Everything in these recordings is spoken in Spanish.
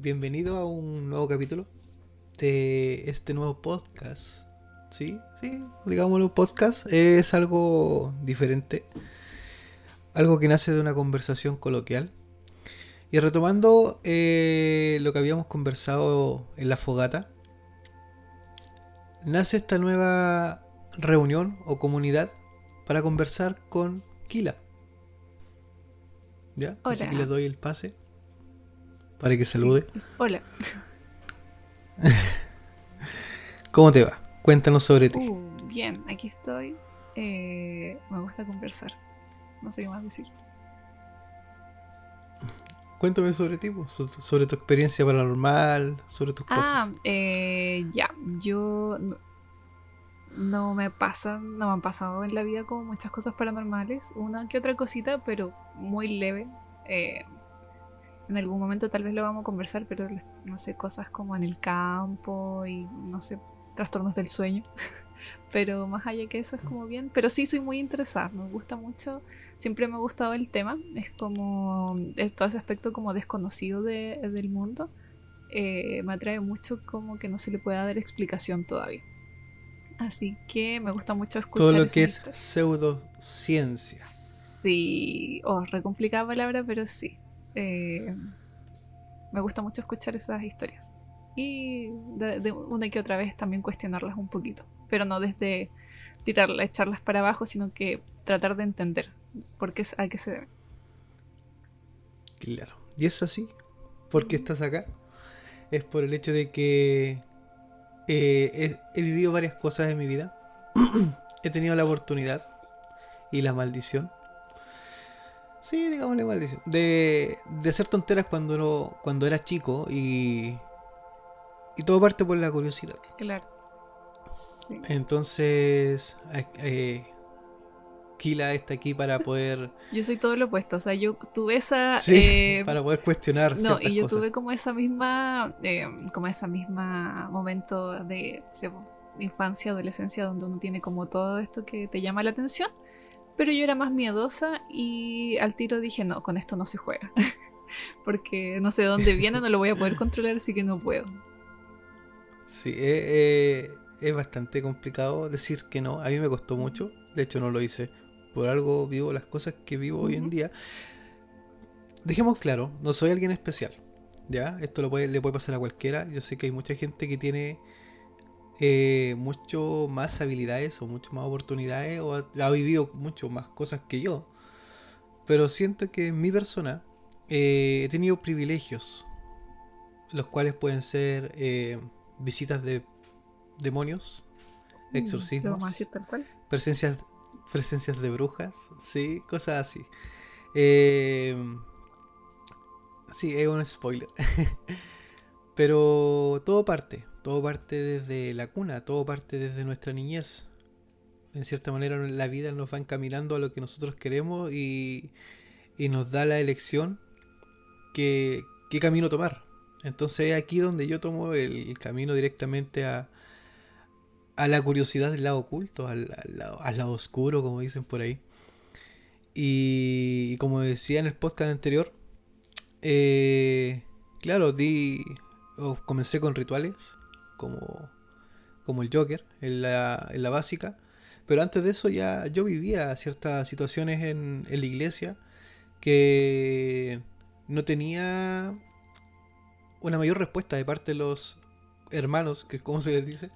bienvenido a un nuevo capítulo de este nuevo podcast. Sí, sí, digámoslo podcast. Es algo diferente, algo que nace de una conversación coloquial. Y retomando lo que habíamos conversado en la fogata, nace esta nueva reunión o comunidad para conversar con Kila. ¿Ya? Así que les Hola, doy el pase para que sí, salude. hola. ¿Cómo te va? Cuéntanos sobre ti. Bien, aquí estoy. Me gusta conversar. No sé qué más decir. Cuéntame sobre ti, pues, sobre tu experiencia paranormal, sobre tus cosas. Ya. Yo no me han pasado en la vida como muchas cosas paranormales. Una que otra cosita, pero muy leve. Eh, en algún momento tal vez lo vamos a conversar, pero no sé, cosas como en el campo y no sé, trastornos del sueño. Pero más allá que eso es como bien, pero sí soy muy interesada, me gusta mucho, siempre me ha gustado el tema, es como es todo ese aspecto como desconocido del mundo, me atrae mucho como que no se le pueda dar explicación todavía. Así que me gusta mucho Todo escuchar lo que esas es historias. pseudociencia. Sí, re complicada palabra, pero sí. Eh, Me gusta mucho escuchar esas historias. Y de una que otra vez también cuestionarlas un poquito. Pero no desde tirarlas, echarlas para abajo, sino que tratar de entender por qué, a qué se debe. Claro. Y es así, porque estás acá. Es por el hecho de que he vivido varias cosas en mi vida. He tenido la oportunidad y la maldición. Sí, digámosle maldición. De hacer tonteras cuando era chico y todo parte por la curiosidad. Claro. Sí. Entonces, Kila está aquí para poder, Yo soy todo lo opuesto. O sea, yo tuve esa. sí, para poder cuestionar No, ciertas y yo cosas. tuve como esa misma momento de, no sé, infancia, adolescencia, donde uno tiene como todo esto que te llama la atención. Pero yo era más miedosa y al tiro dije, no, con esto no se juega. Porque no sé de dónde viene, no lo voy a poder controlar, así que no puedo. Sí, es bastante complicado decir que no. A mí me costó mucho. De hecho, no lo hice. Por algo vivo las cosas que vivo hoy en Ujú. día. Dejemos claro, no soy alguien especial. ¿Ya? Esto le puede pasar a cualquiera. Yo sé que hay mucha gente que tiene mucho más habilidades o mucho más oportunidades o ha vivido mucho más cosas que yo. Pero siento que en mi persona he tenido privilegios, los cuales pueden ser visitas de demonios, Lo vamos a exorcismos, decir tal cual. presencias, presencias de brujas, sí, cosas así. Eh, sí, es un spoiler. Pero todo parte desde la cuna, todo parte desde nuestra niñez. En cierta manera la vida nos va encaminando a lo que nosotros queremos y nos da la elección qué camino tomar. Entonces es aquí donde yo tomo el camino directamente a la curiosidad del lado oculto, al lado oscuro, como dicen por ahí. Y como decía en el podcast anterior, eh, claro, comencé con rituales, como, como el Joker, en la básica. Pero antes de eso ya yo vivía ciertas situaciones en la iglesia que no tenía una mayor respuesta de parte de los hermanos, que como se les dice.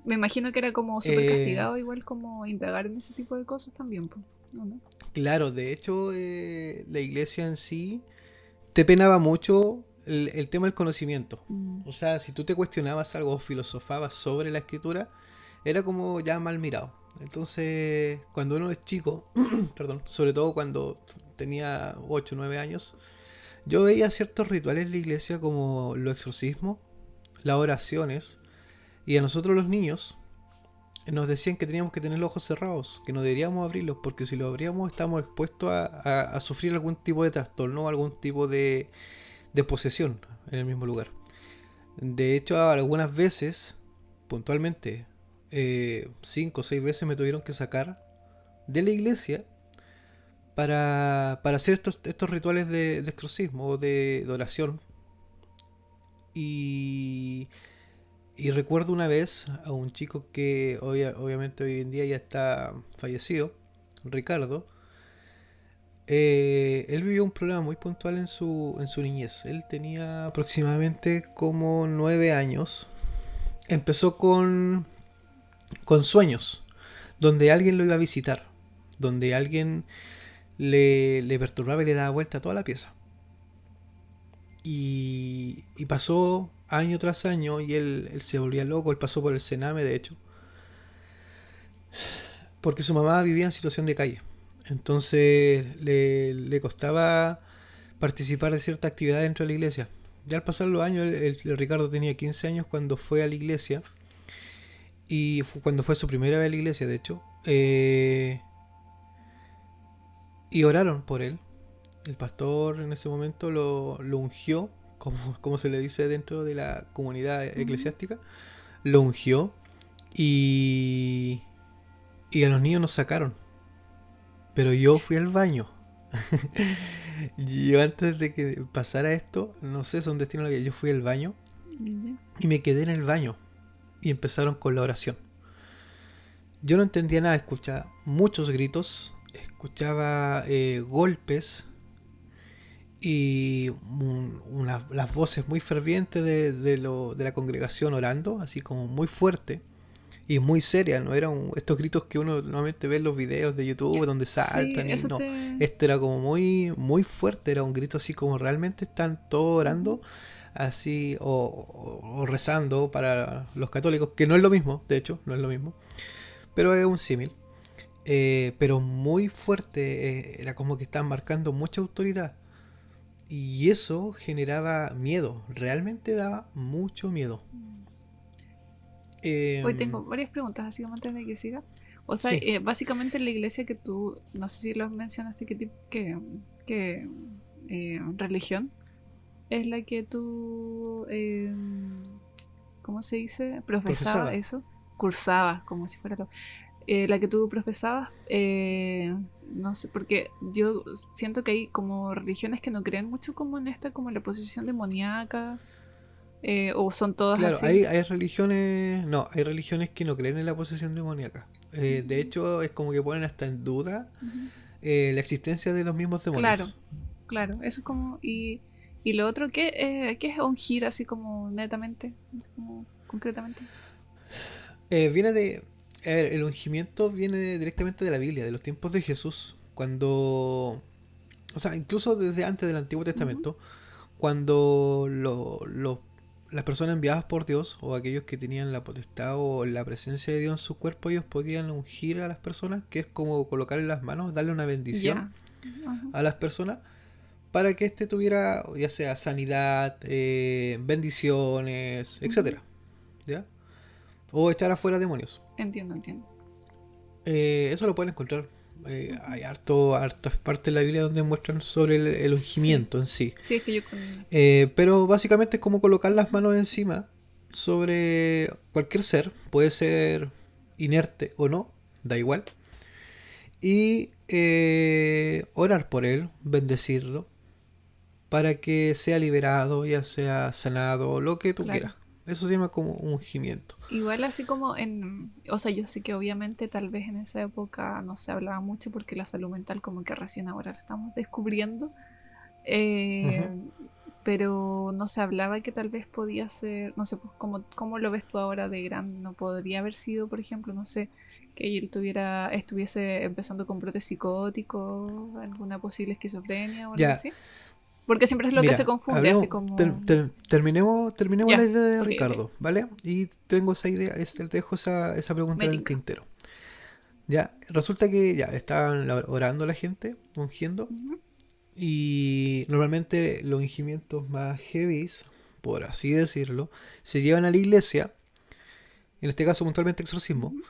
Me imagino que era como súper Eh, castigado, igual como indagar en ese tipo de cosas también, po, ¿o no? claro, de hecho la iglesia en sí te penaba mucho el tema del conocimiento. Mm, O sea, si tú te cuestionabas algo o filosofabas sobre la escritura, era como ya mal mirado. Entonces, cuando uno es chico, perdón, sobre todo cuando tenía 8 o 9 años, yo veía ciertos rituales en la iglesia como los exorcismos, las oraciones, y a nosotros los niños nos decían que teníamos que tener los ojos cerrados, que no deberíamos abrirlos, porque si los abríamos estamos expuestos a sufrir algún tipo de trastorno, algún tipo de posesión en el mismo lugar. De hecho, algunas veces, puntualmente, 5 o 6 veces me tuvieron que sacar de la iglesia para hacer estos rituales de exorcismo o de oración Y, y recuerdo una vez a un chico que obviamente hoy en día ya está fallecido, Ricardo. Él vivió un problema muy puntual en su niñez. Él tenía aproximadamente como 9 años. Empezó con sueños, donde alguien lo iba a visitar, donde alguien le perturbaba y le daba vuelta a toda la pieza. Y pasó año tras año y él se volvía loco. Él pasó por el Sename, de hecho, porque su mamá vivía en situación de calle. Entonces le costaba participar de cierta actividad dentro de la iglesia. Ya al pasar los años, el Ricardo tenía 15 años cuando fue a la iglesia. Y cuando fue su primera vez a la iglesia, de hecho. Y oraron por él. El pastor en ese momento lo ungió, como se le dice dentro de la comunidad Ujú. eclesiástica. Lo ungió y, y a los niños nos sacaron. Pero yo fui al baño. Yo antes de que pasara esto, no sé, son destinos de la vida. Yo fui al baño Ya. y me quedé en el baño. Y empezaron con la oración. Yo no entendía nada, escuchaba muchos gritos, escuchaba golpes y las voces muy fervientes de la congregación orando, así como muy fuerte y muy seria. No eran estos gritos que uno normalmente ve en los videos de YouTube donde Sí, saltan y eso no. te... Este era como muy, muy fuerte, era un grito así como realmente están todos Ujú. orando así o rezando para los católicos, que no es lo mismo, de hecho, no es lo mismo, pero es un símil. Pero muy fuerte, era como que estaban marcando mucha autoridad. Y eso generaba miedo, realmente daba mucho miedo. Hoy Eh, tengo varias preguntas, así como antes de que siga. O sea, sí, básicamente la iglesia que tú, no sé si lo mencionaste, qué tipo, qué religión es la que tú, ¿cómo se dice? Profesaba profesaba. eso, cursabas, como si fuera lo... la que tú profesabas, no sé, porque yo siento que hay como religiones que no creen mucho como en esta, como en la posesión demoníaca, o son todas Claro, así. hay religiones, no, hay religiones que no creen en la posesión demoníaca. De Mm, hecho, es como que ponen hasta en duda ujú. la existencia de los mismos Claro, demonios. claro, eso es como... Y lo otro, ¿qué es ungir así como netamente? Así como concretamente. Viene de. El ungimiento viene directamente de la Biblia, de los tiempos de Jesús. Cuando. O sea, incluso desde antes del Antiguo Ujú. Testamento, cuando las personas enviadas por Dios o aquellos que tenían la potestad o la presencia de Dios en su cuerpo, ellos podían ungir a las personas, que es como colocar en las manos, darle una bendición Ya. Ajá. a las personas para que éste tuviera ya sea sanidad, bendiciones, Ujú. etcétera, ¿ya? O echar afuera demonios. Entiendo, entiendo. Eso lo pueden encontrar. Ujú. Hay hartas partes de la Biblia donde muestran sobre el Sí, ungimiento en sí. sí, es que yo con... Pero básicamente es como colocar las Ujú. manos encima sobre cualquier ser, puede ser inerte o no, da igual, y orar por él, bendecirlo, para que sea liberado, ya sea sanado, lo que tú Claro. quieras. Eso se llama como ungimiento. Igual así como en... O sea, yo sé que obviamente tal vez en esa época no se hablaba mucho porque la salud mental como que recién ahora la estamos descubriendo. Ujú. Eh, pero no se hablaba que tal vez podía ser, no sé, pues cómo lo ves tú ahora de grande, no podría haber sido, por ejemplo, no sé, que él estuviese empezando con brotes psicóticos, alguna posible esquizofrenia o algo Ya, así. Porque siempre es lo que se mira, confunde, así como, terminemos la ya, idea de ok, ok, Ricardo, ¿vale? Y tengo esa idea, te dejo esa pregunta me en el tinca. tintero. Ya, resulta que ya estaban orando la gente, ungiendo, Ujú. y normalmente los ungimientos más heavies, por así decirlo, se llevan a la iglesia, en este caso puntualmente exorcismo, Ujú.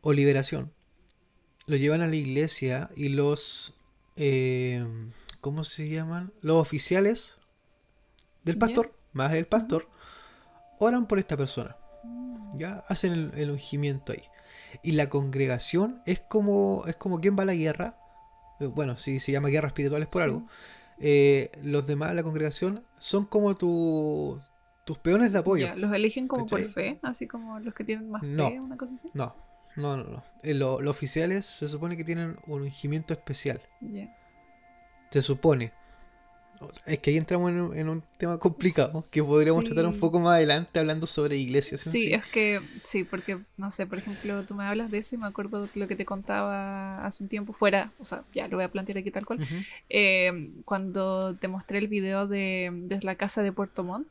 o liberación. Lo llevan a la iglesia y eh, ¿cómo se llaman? Los oficiales del ¿Ya? pastor, más el Ujú. pastor, oran por esta persona. Mm. Ya hacen el ungimiento ahí. Y la congregación es como quien va a la guerra. Bueno, si se llama guerra espiritual es por algo. Sí. Los demás de la congregación son como tu. tus peones de apoyo, Ya, los eligen como por ¿cachai? fe, así como los que tienen más fe, No, una cosa así. no, no. Los oficiales se supone que tienen un ungimiento especial. Ya. Se supone. Es que ahí entramos en un tema complicado que podríamos tratar un Sí. poco más adelante hablando sobre iglesias en Sí, sí. es que sí, porque no sé, por ejemplo, tú me hablas de eso y me acuerdo lo que te contaba hace un tiempo fuera, o sea, ya lo voy a plantear aquí tal cual, Ujú. cuando te mostré el video de la casa de Puerto Montt,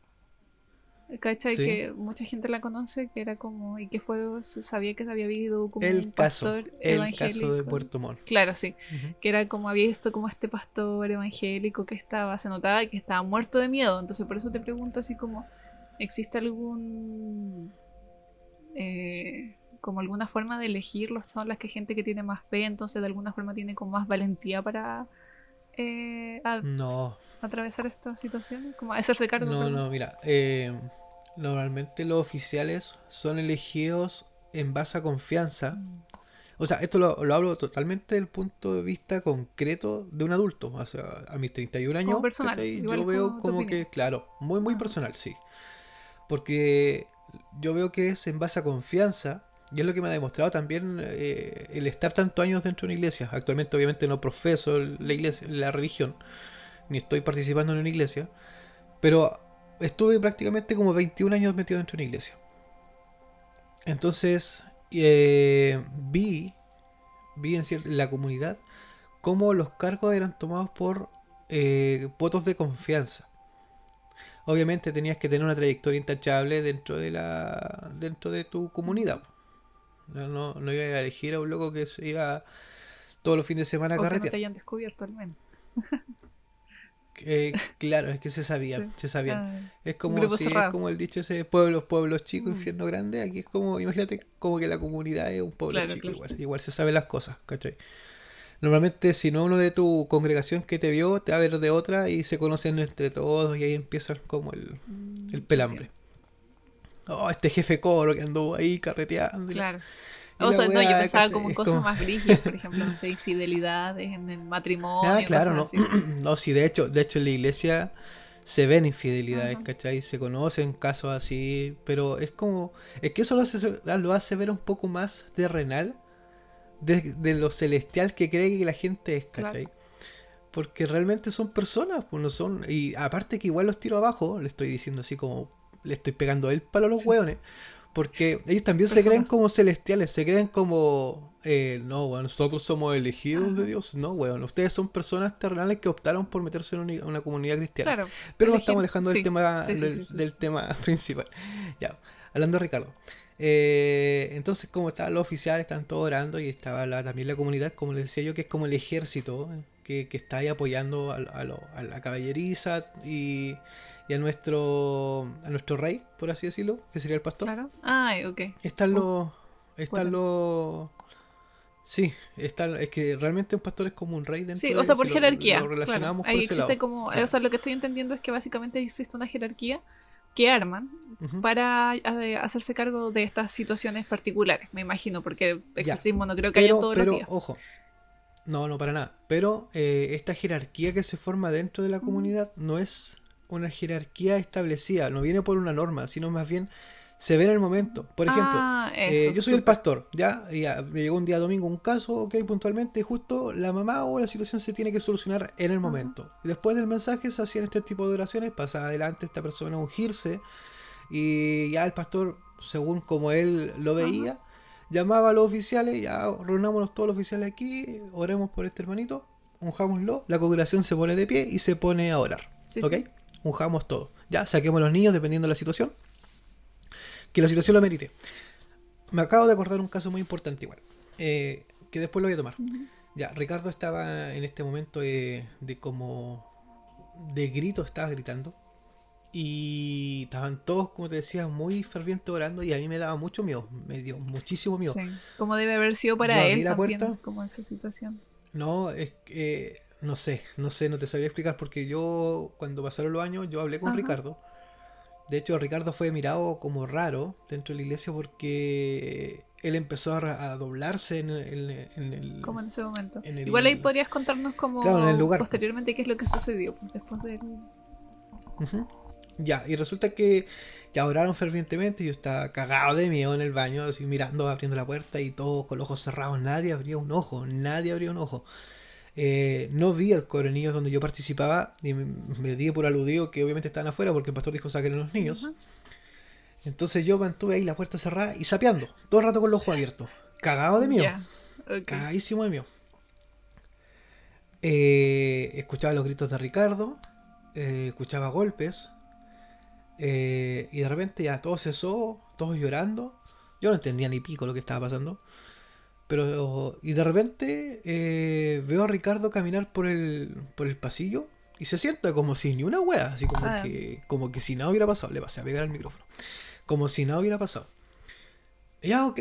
¿cachai? Sí. Que mucha gente la conoce, que era como, y que fue, se sabía que había habido como un pastor El caso de evangélico. Puerto Montt. Claro, sí, Ujú. que era como había visto como este pastor evangélico que estaba, se notaba que estaba muerto de miedo, entonces por eso te pregunto así como, ¿existe algún como alguna forma de elegirlos? Son las que gente que tiene más fe, entonces de alguna forma tiene como más valentía para No, atravesar estas situaciones, como hacerse cargo, perdón. no, mira. Normalmente los oficiales son elegidos en base a confianza. Mm. O sea, esto lo hablo totalmente del punto de vista concreto de un adulto. O sea, a mis 31 Como años, personal, ¿cachai? igual Yo es veo como tu como opinión. que, claro, muy Ajá, personal, sí. Porque yo veo que es en base a confianza. Y es lo que me ha demostrado también el estar tantos años dentro de una iglesia. Actualmente obviamente no profeso la iglesia, la religión, ni estoy participando en una iglesia. Pero estuve prácticamente como 21 años metido dentro de una iglesia. Entonces, vi en la comunidad cómo los cargos eran tomados por votos de confianza. Obviamente tenías que tener una trayectoria intachable dentro de tu ujú. comunidad. No iba a elegir a un loco que se iba todos los fines de semana a O que no carretear. te hayan descubierto al menos. Claro, es que se sabían, Sí. se sabían. Ah, Es un como grupo si es cerrado. como el dicho ese pueblos chicos, Mm, infierno grande. Aquí es como, imagínate como que la comunidad es un pueblo claro, chico claro. igual. Igual se saben las cosas, ¿cachai? Normalmente si no uno de tu congregación que te vio, te va a ver de otra y se conocen entre todos y ahí empiezan como el Se pelambre. entiende. Oh, este jefe coro que anduvo ahí carreteando Claro. y O la sea, no, yo weá, pensaba ¿cachai? como en Es cosas como, más brígidas, por ejemplo, no sé, infidelidades en el ah, matrimonio, claro, cosas no. así. No, sí, de hecho en la iglesia se ven infidelidades, Ajá. ¿cachai? Se conocen casos así, pero es como, es que eso lo hace ver un poco más terrenal de lo celestial que cree que la gente es, Claro. ¿cachai? Porque realmente son personas, pues no son, y aparte que igual los tiro abajo, le estoy diciendo así como, le estoy pegando el palo a los Sí. hueones, porque ellos también se creen Personas. como celestiales, se creen como, no, bueno, nosotros somos elegidos de Ajá. Dios. No, bueno, ustedes son personas terrenales que optaron por meterse en una comunidad cristiana. Claro. Pero nos estamos Elegir. alejando Sí. Sí, sí, sí, sí, del sí. tema principal. Ya, hablando de Ricardo. Entonces, como estaban los oficiales, estaban todos orando y estaba también la comunidad, como les decía yo, que es como el ejército que está ahí apoyando a la caballeriza y a nuestro rey, por así decirlo, que sería el pastor. Claro. Ay, ok. Están Uh, los. Están potente. los. Sí, es que realmente un pastor es como un rey Sí, dentro o sea, de. por Si lo jerarquía, claro. relacionamos por Ahí ese existe lado. como, o Claro. sea, lo que estoy entendiendo es que básicamente existe una jerarquía que arman Ujú. para hacerse cargo de estas situaciones particulares, me imagino, porque Ya. exorcismo no creo que hayan todos los días. Ojo. No, no, para nada. Pero esta jerarquía que se forma dentro de la Ujú. comunidad no es una jerarquía establecida, no viene por una norma, sino más bien se ve en el momento. Por ejemplo, Ah, eso, yo soy el súper. pastor, ya me llegó un día domingo un caso, ok, puntualmente, y justo la mamá o la situación se tiene que solucionar en el Ajá, momento. Y después del mensaje se hacían este tipo de oraciones, pasa adelante esta persona a ungirse, y ya el pastor, según como él lo ajá. veía, llamaba a los oficiales, ya reunámonos todos los oficiales aquí, oremos por este hermanito, unjámoslo, la congregación se pone de pie y se pone a orar, Sí, ¿ok? sí. Unjamos todo. Ya, saquemos a los niños dependiendo de la situación, que la situación lo merite. Me acabo de acordar un caso muy importante igual, que después lo voy a tomar. Ujú. Ya, Ricardo estaba en este momento de como de grito, estaba gritando. Y estaban todos, como te decía, muy fervientes orando y a mí me daba mucho miedo, me dio muchísimo miedo. Sí. Como debe haber sido Yo para abrí él la también, puerta, así como esa situación. no, es que no te sabría explicar porque yo cuando pasaron los años yo hablé con Ajá. Ricardo. De hecho, Ricardo fue mirado como raro dentro de la iglesia porque él empezó a doblarse Como en ese momento. en Igual ahí el, podrías contarnos claro, en el como lugar. posteriormente qué es lo que sucedió pues, después del... Ujú. Ya, y resulta que ya oraron fervientemente, yo estaba cagado de miedo en el baño, así mirando, abriendo la puerta y todos con los ojos cerrados, nadie abría un ojo, nadie abría un ojo. No vi al coro de niños donde yo participaba y me di por aludido que obviamente estaban afuera porque el pastor dijo saquen a los niños. Ujú. Entonces yo mantuve ahí la puerta cerrada y sapeando, todo el rato con los ojos abiertos, cagado de miedo, Ya, ok. cagadísimo de miedo. Escuchaba los gritos de Ricardo, escuchaba golpes, y de repente ya todo cesó, todos llorando. Yo no entendía ni pico lo que estaba pasando. Pero, y de repente veo a Ricardo caminar por el pasillo y se sienta como si ni una wea, así Ah, como que si nada hubiera pasado. Le pasé a pegar el micrófono. Como si nada hubiera pasado. Ya, ok,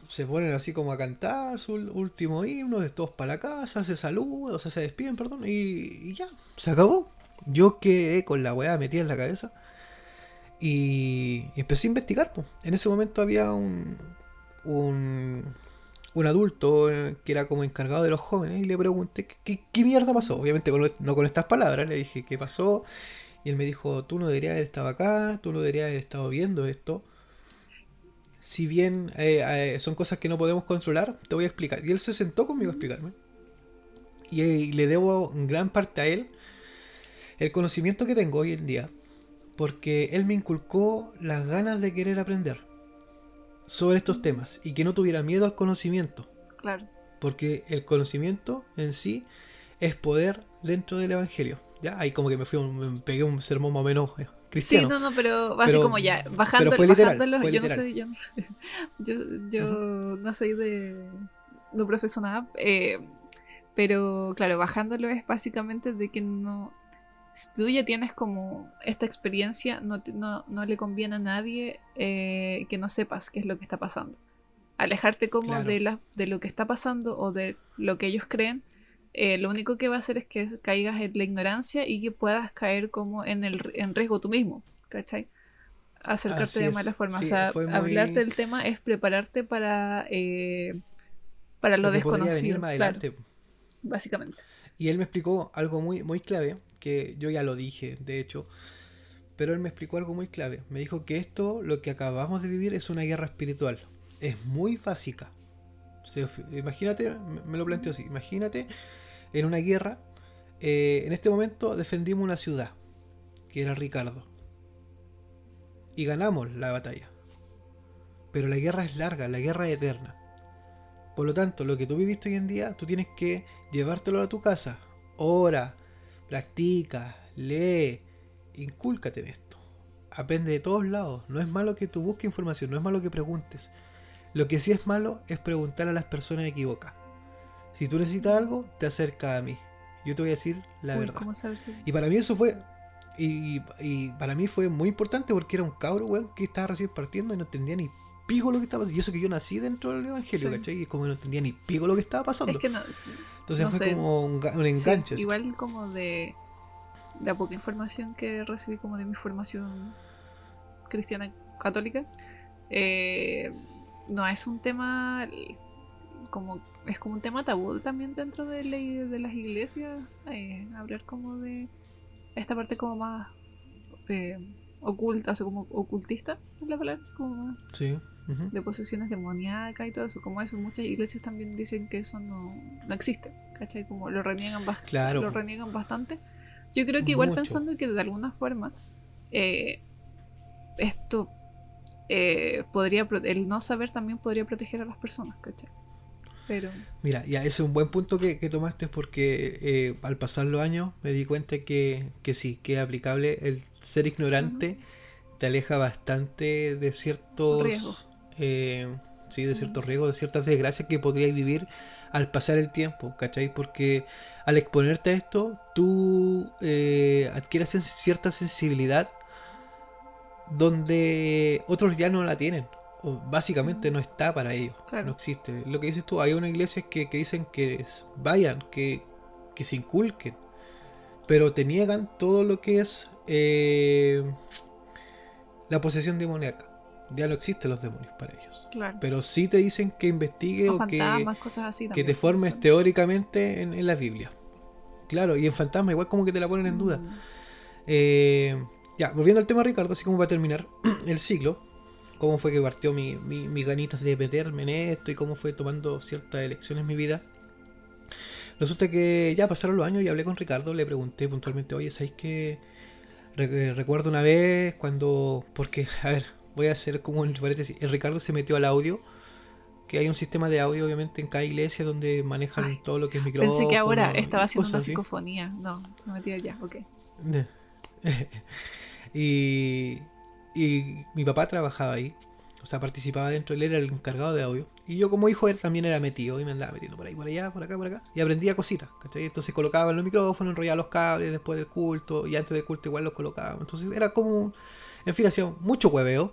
se ponen así como a cantar su último himno, de todos para la casa, se saludan, o sea, se despiden, perdón, y ya, se acabó. Yo quedé con la weá metida en la cabeza y empecé a investigar. Po. En ese momento había un, un adulto que era como encargado de los jóvenes y le pregunté qué mierda pasó. Obviamente no con estas palabras, le dije qué pasó y él me dijo, tú no deberías haber estado acá, tú no deberías haber estado viendo esto. Si bien son cosas que no podemos controlar, te voy a explicar. Y él se sentó conmigo a ujú, explicarme. Y le debo en gran parte a él el conocimiento que tengo hoy en día. Porque él me inculcó las ganas de querer aprender sobre estos ujú, temas y que no tuviera miedo al conocimiento. claro. Porque el conocimiento en sí es poder dentro del Evangelio. ¿Ya? Ahí como que me pegué un sermón más o menos Sí, cristiano. no, no, pero así Pero, como ya, pero fue literal, bajándolo, fue yo no literal. soy, yo no sé, yo, yo Ujú. no soy de, no profeso nada, pero claro, bajándolo es básicamente de que no, si tú ya tienes como esta experiencia, no le conviene a nadie que no sepas qué es lo que está pasando. Alejarte como Claro. de lo que está pasando o de lo que ellos creen, lo único que va a hacer es que caigas en la ignorancia y que puedas caer como en riesgo tú mismo, ¿cachai? Acercarte Así de mala es. forma. O Sí, sea, fue hablarte muy del tema es prepararte para lo lo que podría venir desconocido, más claro, adelante. básicamente. Y él me explicó algo muy clave, que yo ya lo dije, de hecho, pero él me explicó algo muy clave. Me dijo que esto, lo que acabamos de vivir, es una guerra espiritual. Es muy básica. Imagínate, me lo planteo así, imagínate en una guerra, en este momento defendimos una ciudad, que era Ricardo, y ganamos la batalla. Pero la guerra es larga, la guerra es eterna. Por lo tanto, lo que tú viviste hoy en día, tú tienes que llevártelo a tu casa. Ora, practica, lee, incúlcate en esto. Aprende de todos lados. No es malo que tú busques información, no es malo que preguntes. Lo que sí es malo es preguntar a las personas equivocadas. Si tú necesitas Mm. algo, te acerca a mí. Yo te voy a decir la Uy, verdad. ¿cómo sabes? Y para mí eso fue... Y para mí fue muy importante porque era un cabro, weón, que estaba recién partiendo y no entendía ni pico lo que estaba pasando. Y eso que yo nací dentro del evangelio, Sí. ¿cachai? Y es como que no entendía ni pico lo que estaba Es pasando. que no, Entonces no fue sé, como un sí, enganche, así. igual como de la poca información que recibí como de mi formación cristiana católica, eh, no es un tema como es como un tema tabú también dentro de las iglesias, hablar como de esta parte como más eh, oculta, o sea, como ocultista es la palabra, es como más Sí. Ujú. de posesiones demoníacas y todo eso, como eso muchas iglesias también dicen que eso no existe, ¿cachai? Como Claro, lo reniegan bastante. Yo creo que igual mucho. pensando que de alguna forma eh, esto el no saber también podría proteger a las personas, ¿cachai? Pero Mira, ya ese es un buen punto que tomaste porque al pasar los años me di cuenta que sí, que es aplicable. El ser ujú, ignorante te aleja bastante de riesgo. ciertos, eh, sí, de Mm, ciertos riesgos, de ciertas desgracias que podrías vivir al pasar el tiempo, ¿cachai? Porque al exponerte a esto, tú adquieres cierta sensibilidad donde otros ya no la tienen. O básicamente mm, no está para ellos, no claro. existe. Lo que dices tú, hay unas iglesias que dicen que vayan, que se inculquen, pero te niegan todo lo que es la posesión demoníaca. Ya no existen los demonios para ellos. Claro. Pero sí te dicen que investigue O o fantasmas, cosas así que te también, pues. formes teóricamente en la Biblia. Claro, y en fantasma igual como que te la ponen en duda. Mm, Eh, Ya, volviendo al tema de Ricardo, así como para terminar el ciclo, cómo fue que partió mis ganitas de meterme en esto y cómo fue tomando ciertas elecciones en mi vida. Resulta que ya pasaron los años y hablé con Ricardo, le pregunté puntualmente, oye, ¿sabéis qué? Recuerdo una vez cuando, porque, a ver, voy a hacer como un paréntesis, el Ricardo se metió al audio, que hay un sistema de audio obviamente en cada iglesia donde manejan Ay, todo lo que es pensé que ahora micrófono estaba y haciendo una cosas así. psicofonía. No, se metió ya, ok. y, y mi papá trabajaba ahí, o sea, participaba dentro, él era el encargado de audio. Y yo como hijo él también era metido y me andaba metiendo por ahí, por allá, por acá, por acá. Y aprendía cositas, ¿cachai? Entonces colocaba los micrófonos, enrollaba los cables después del culto y antes del culto igual los colocaba. Entonces era como, en fin, hacía mucho hueveo.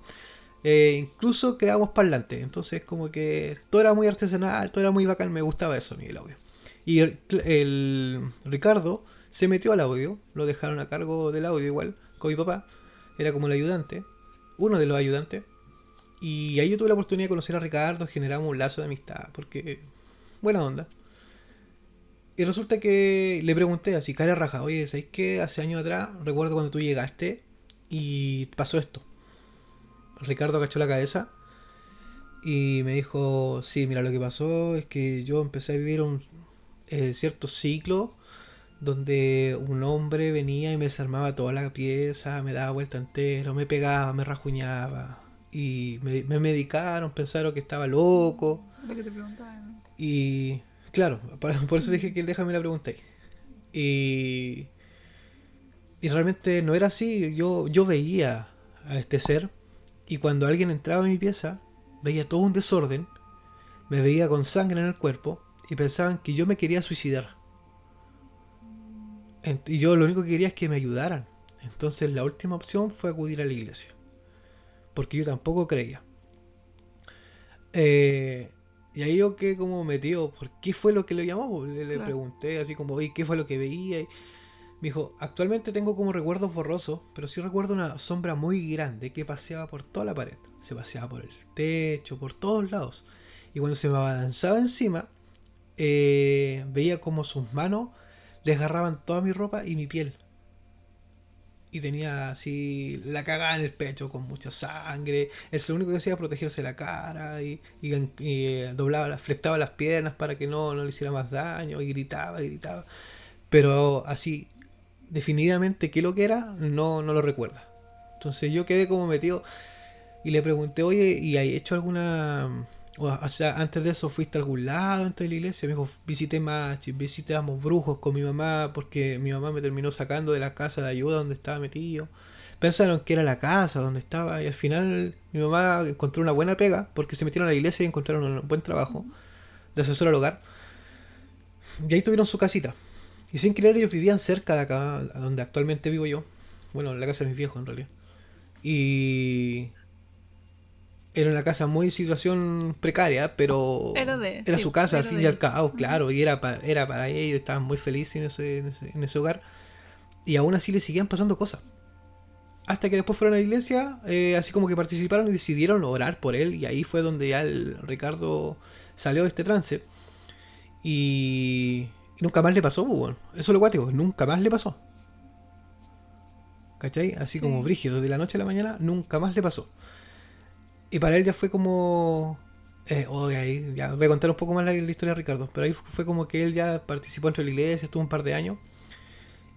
Incluso creábamos parlantes, entonces como que todo era muy artesanal, todo era muy bacán, me gustaba eso a mí el audio. Y el Ricardo se metió al audio, lo dejaron a cargo del audio igual, con mi papá, era como el ayudante, uno de los ayudantes, y ahí yo tuve la oportunidad de conocer a Ricardo, generamos un lazo de amistad, porque buena onda. Y resulta que le pregunté así, cara raja, oye, ¿sabes qué? Hace años atrás, recuerdo cuando tú llegaste y pasó esto. Ricardo cachó la cabeza y me dijo, sí, mira, lo que pasó es que yo empecé a vivir un cierto ciclo donde un hombre venía y me desarmaba toda la pieza, me daba vuelta entero, me pegaba, me rajuñaba. Y me medicaron, pensaron que estaba loco. Lo que te preguntaba. ¿No? Y claro, por eso dije Mm, que déjame la pregunta ahí. Y, y realmente no era así. Yo veía a este ser y cuando alguien entraba a mi pieza, veía todo un desorden, me veía con sangre en el cuerpo y pensaban que yo me quería suicidar. Y yo lo único que quería es que me ayudaran. Entonces la última opción fue acudir a la iglesia. Porque yo tampoco creía. Eh, y ahí yo quedé como metido. ¿Por qué fue lo que lo llamó? Le claro. pregunté así como, oye, ¿qué fue lo que veía? Y me dijo, actualmente tengo como recuerdos borrosos, pero sí recuerdo una sombra muy grande que paseaba por toda la pared. Se paseaba por el techo, por todos lados. Y cuando se me abalanzaba encima, veía como sus manos desgarraban toda mi ropa y mi piel. Y tenía así la cagada en el pecho con mucha sangre. Él lo único que hacía era protegerse la cara y doblaba, flectaba las piernas para que no le hiciera más daño y gritaba y gritaba. Pero así, definitivamente qué lo que era, no lo recuerda. Entonces yo quedé como metido y le pregunté, oye, ¿y hay hecho alguna... O sea, antes de eso fuiste a algún lado antes de la iglesia? Me dijo, visité Machi, visitamos brujos con mi mamá, porque mi mamá me terminó sacando de la casa de ayuda donde estaba metido. Pensaron que era la casa donde estaba y al final mi mamá encontró una buena pega porque se metieron a la iglesia y encontraron un buen trabajo Mm, de asesor al hogar. Y ahí tuvieron su casita. Y sin querer ellos vivían cerca de acá, donde actualmente vivo yo. Bueno, en la casa de mis viejos en realidad. Y era una casa muy situación precaria, pero era de, era sí, su casa al era fin de y al ellos. cabo, Ujú. claro, y era para ellos, estaban muy felices en ese hogar. Y aún así le seguían pasando cosas. Hasta que después fueron a la iglesia, así como que participaron y decidieron orar por él, y ahí fue donde ya el Ricardo salió de este trance. Y nunca más le pasó, pues, bueno. Eso es lo cuático, nunca más le pasó. ¿Cachai? Así como Sí. brígido, de la noche a la mañana, nunca más le pasó. Y para él ya fue como... ahí ya voy a contar un poco más la historia de Ricardo, pero ahí fue como que él ya participó dentro de la iglesia, estuvo un par de años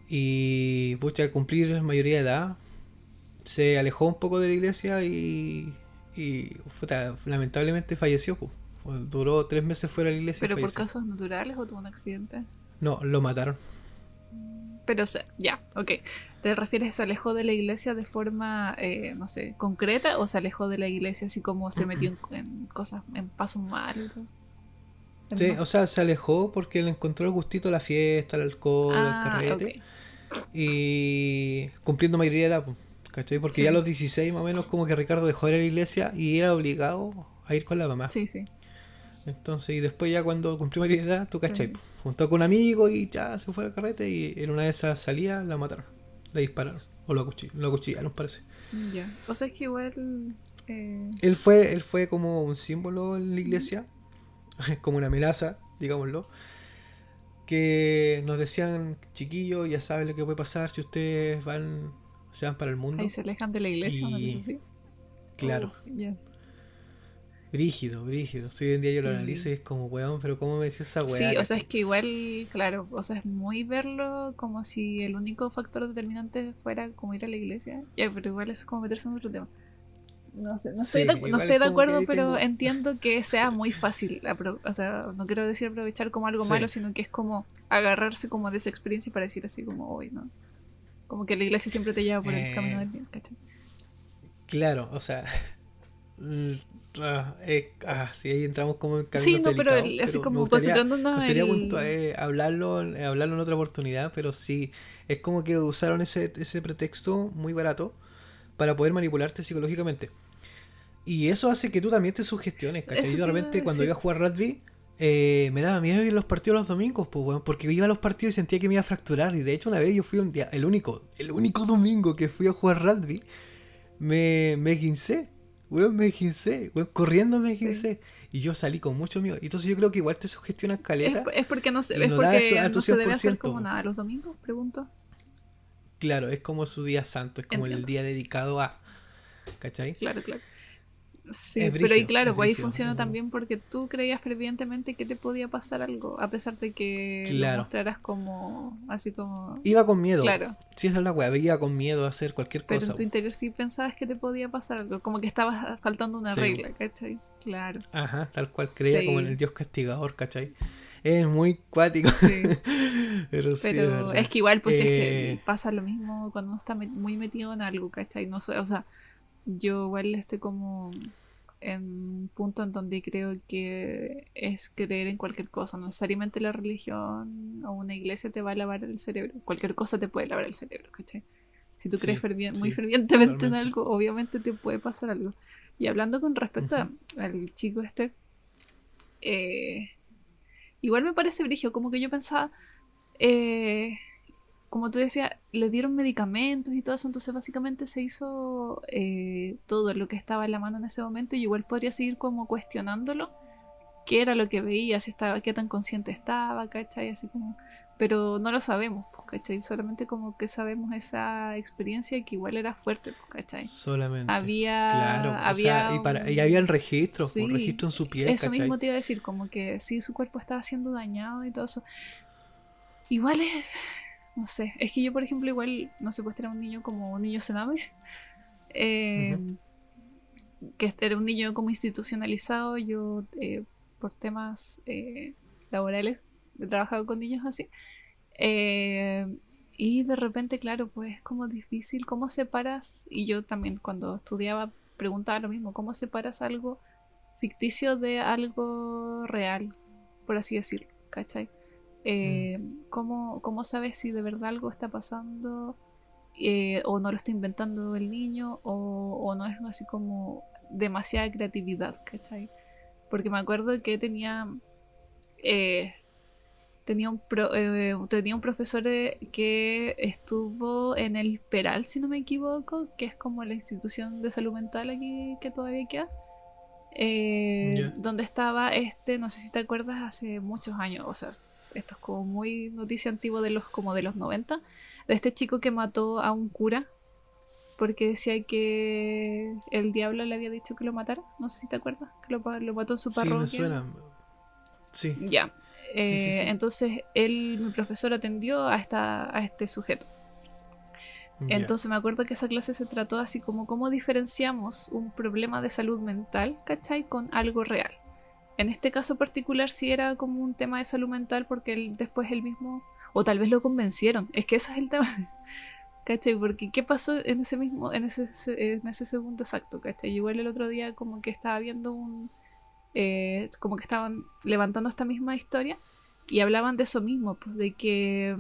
y pucha, cumplir mayoría de edad, se alejó un poco de la iglesia y puta, lamentablemente falleció. Pues. Duró 3 meses fuera de la iglesia y ¿Pero por falleció. causas naturales o tuvo un accidente? No, lo mataron. Pero, o sea, ya, ok. ¿Te refieres, se alejó de la iglesia de forma, no sé, concreta o se alejó de la iglesia así como se metió en cosas, en pasos malos y todo? El Sí, no. o sea, se alejó porque le encontró el gustito a la fiesta, al alcohol, al Ah, ok. carrete y cumpliendo mayoría de edad, pues, ¿cachai? Porque ya a Sí, los 16 más o menos como que Ricardo dejó de ir a la iglesia y era obligado a ir con la mamá. sí, sí. Entonces, y después ya cuando cumplió mayoría de edad, tú cachai, Sí. pues, juntó con un amigo y ya se fue al carrete y en una de esas salidas la mataron, la dispararon o lo acuchillaron parece. Ya. O sea, es que igual. Eh, Él fue como un símbolo en la ujú. iglesia, como una amenaza, digámoslo, que nos decían, chiquillos, ya saben lo que puede pasar si ustedes van, se van para el Ahí mundo. se alejan de la iglesia, una cosa Y así. claro, Ya. brígido. Si hoy en día yo lo analizo Sí. y es como, weón, pero ¿cómo me decís esa weá, Sí, o sea, es cachai? que igual, claro, o sea, es muy verlo como si el único factor determinante fuera como ir a la iglesia. Ya, pero igual es como meterse en otro tema. No sé, Sí, no igual estoy es de como que acuerdo, ahí pero tengo. entiendo que sea muy fácil. O sea, no quiero decir aprovechar como algo malo, Sí, sino que es como agarrarse como de esa experiencia para decir así como hoy, ¿no? Como que la iglesia siempre te lleva por el camino eh, del bien, ¿cachai? claro, o sea, mm, sí, ahí entramos como en Sí, caminos no, pero delicados, así pero me como gustaría, concentrándonos el... hablarlo en otra oportunidad, pero sí, es como que usaron ese pretexto muy barato para poder manipularte psicológicamente. Y eso hace que tú también te sugestiones, ¿cachai? Eso Yo de te iba a repente cuando iba decir. a jugar rugby, me daba miedo ir a los partidos los domingos, pues, weón, porque iba a los partidos y sentía que me iba a fracturar. Y de hecho una vez yo fui un día, el único domingo que fui a jugar rugby, me gincé, weón, me gincé, weón, corriendo me Sí. gincé. Y yo salí con mucho miedo. Entonces yo creo que igual te sugestionas caleta Es porque no se, y es no das porque a tu no se debe hacer 100%, como po. nada los domingos, pregunto. Claro, es como su día santo, es como el Entiendo. día dedicado a, ¿cachai? Claro, claro. Es Sí, pero ahí brígido, claro, es pues ahí brígido. funciona también porque tú creías fervientemente que te podía pasar algo, a pesar de que lo Claro. mostraras como, así como, Iba con miedo. claro, Si esa es la weá, iba con miedo a hacer cualquier pero cosa, en tu po. interior sí pensabas que te podía pasar algo, como que estabas faltando una Sí, po. regla, ¿cachai? Claro. Ajá, tal cual creía como en el Sí, dios castigador, ¿cachai? Es muy cuático. sí. Pero sí, es Pero es verdad. que igual, pues es que pasa lo mismo cuando uno está muy metido en algo, ¿cachai? No sé, o sea, yo igual estoy como en un punto en donde creo que es creer en cualquier cosa. No necesariamente la religión o una iglesia te va a lavar el cerebro. Cualquier cosa te puede lavar el cerebro, ¿cachai? Si tú crees Sí, muy sí, fervientemente en totalmente. algo, obviamente te puede pasar algo. Y hablando con respecto Ujú. al chico este, eh, igual me parece brigio, como que yo pensaba, eh, como tú decías, le dieron medicamentos y todo eso, entonces básicamente se hizo todo lo que estaba en la mano en ese momento y igual podría seguir como cuestionándolo, qué era lo que veía, si estaba, qué tan consciente estaba, ¿cachai? Así como, pero no lo sabemos, pues, ¿cachai? Solamente como que sabemos esa experiencia que igual era fuerte, pues, ¿cachai? Solamente. Claro, Había, o sea, había y había el un... registro, un Sí, registro en su piel, eso ¿cachai? mismo te iba a decir, como que sí, su cuerpo estaba siendo dañado y todo eso. Igual es, no sé, es que yo, por ejemplo, igual no sé, pues era un niño como un niño cename, Ujú. eh, que era un niño como institucionalizado. Yo, por temas laborales, he trabajado con niños así. Eh, y de repente, claro, pues es como difícil, ¿cómo separas? Y yo también cuando estudiaba preguntaba lo mismo, ¿cómo separas algo ficticio de algo real, por así decirlo? ¿Cachai? Mm. ¿Cómo sabes si de verdad algo está pasando o no lo está inventando el niño o no es así como demasiada creatividad, ¿cachai? Porque me acuerdo que eh, tenía un profesor que estuvo en el Peral, si no me equivoco, que es como la institución de salud mental aquí que todavía queda. Ya. Donde estaba no sé si te acuerdas, hace muchos años, o sea, esto es como muy noticia antigua de como de los 90 de este chico que mató a un cura porque decía que el diablo le había dicho que lo matara, no sé si te acuerdas, que lo mató en su Sí, me parroquia. suena. Sí, Ya, sí. entonces mi profesor atendió a este sujeto. Ya. Entonces me acuerdo que esa clase se trató así como cómo diferenciamos un problema de salud mental, ¿cachai? Con algo real. En este caso particular sí era como un tema de salud mental porque después él mismo, o tal vez lo convencieron, es que ese es el tema, ¿cachai? Porque ¿qué pasó en ese mismo, en ese segundo exacto, ¿cachai? Igual el otro día como que estaba viendo como que estaban levantando esta misma historia y hablaban de eso mismo, pues, de que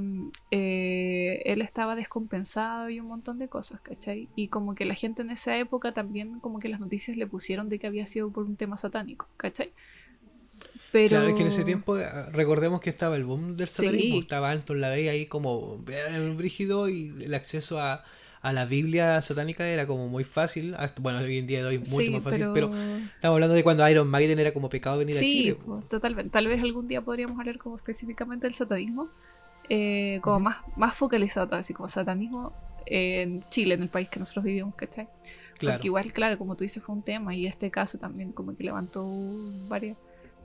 él estaba descompensado y un montón de cosas, ¿cachai? Y como que la gente en esa época también como que las noticias le pusieron de que había sido por un tema satánico, ¿cachai? Claro, es que en ese Pero tiempo recordemos que estaba el boom del satanismo, sí, estaba Anton LaVey ahí como brígido y el acceso a la Biblia satánica era como muy fácil, bueno, hoy en día de hoy mucho sí, más fácil, pero pero estamos hablando de cuando Iron Maiden era como pecado venir a Chile, sí, po. pues, totalmente. Tal vez algún día podríamos hablar como específicamente del satanismo, como Ujú. más focalizado, todo así como satanismo en Chile, en el país que nosotros vivimos, ¿cachai? Claro. Porque igual, claro, como tú dices, fue un tema y este caso también como que levantó varias.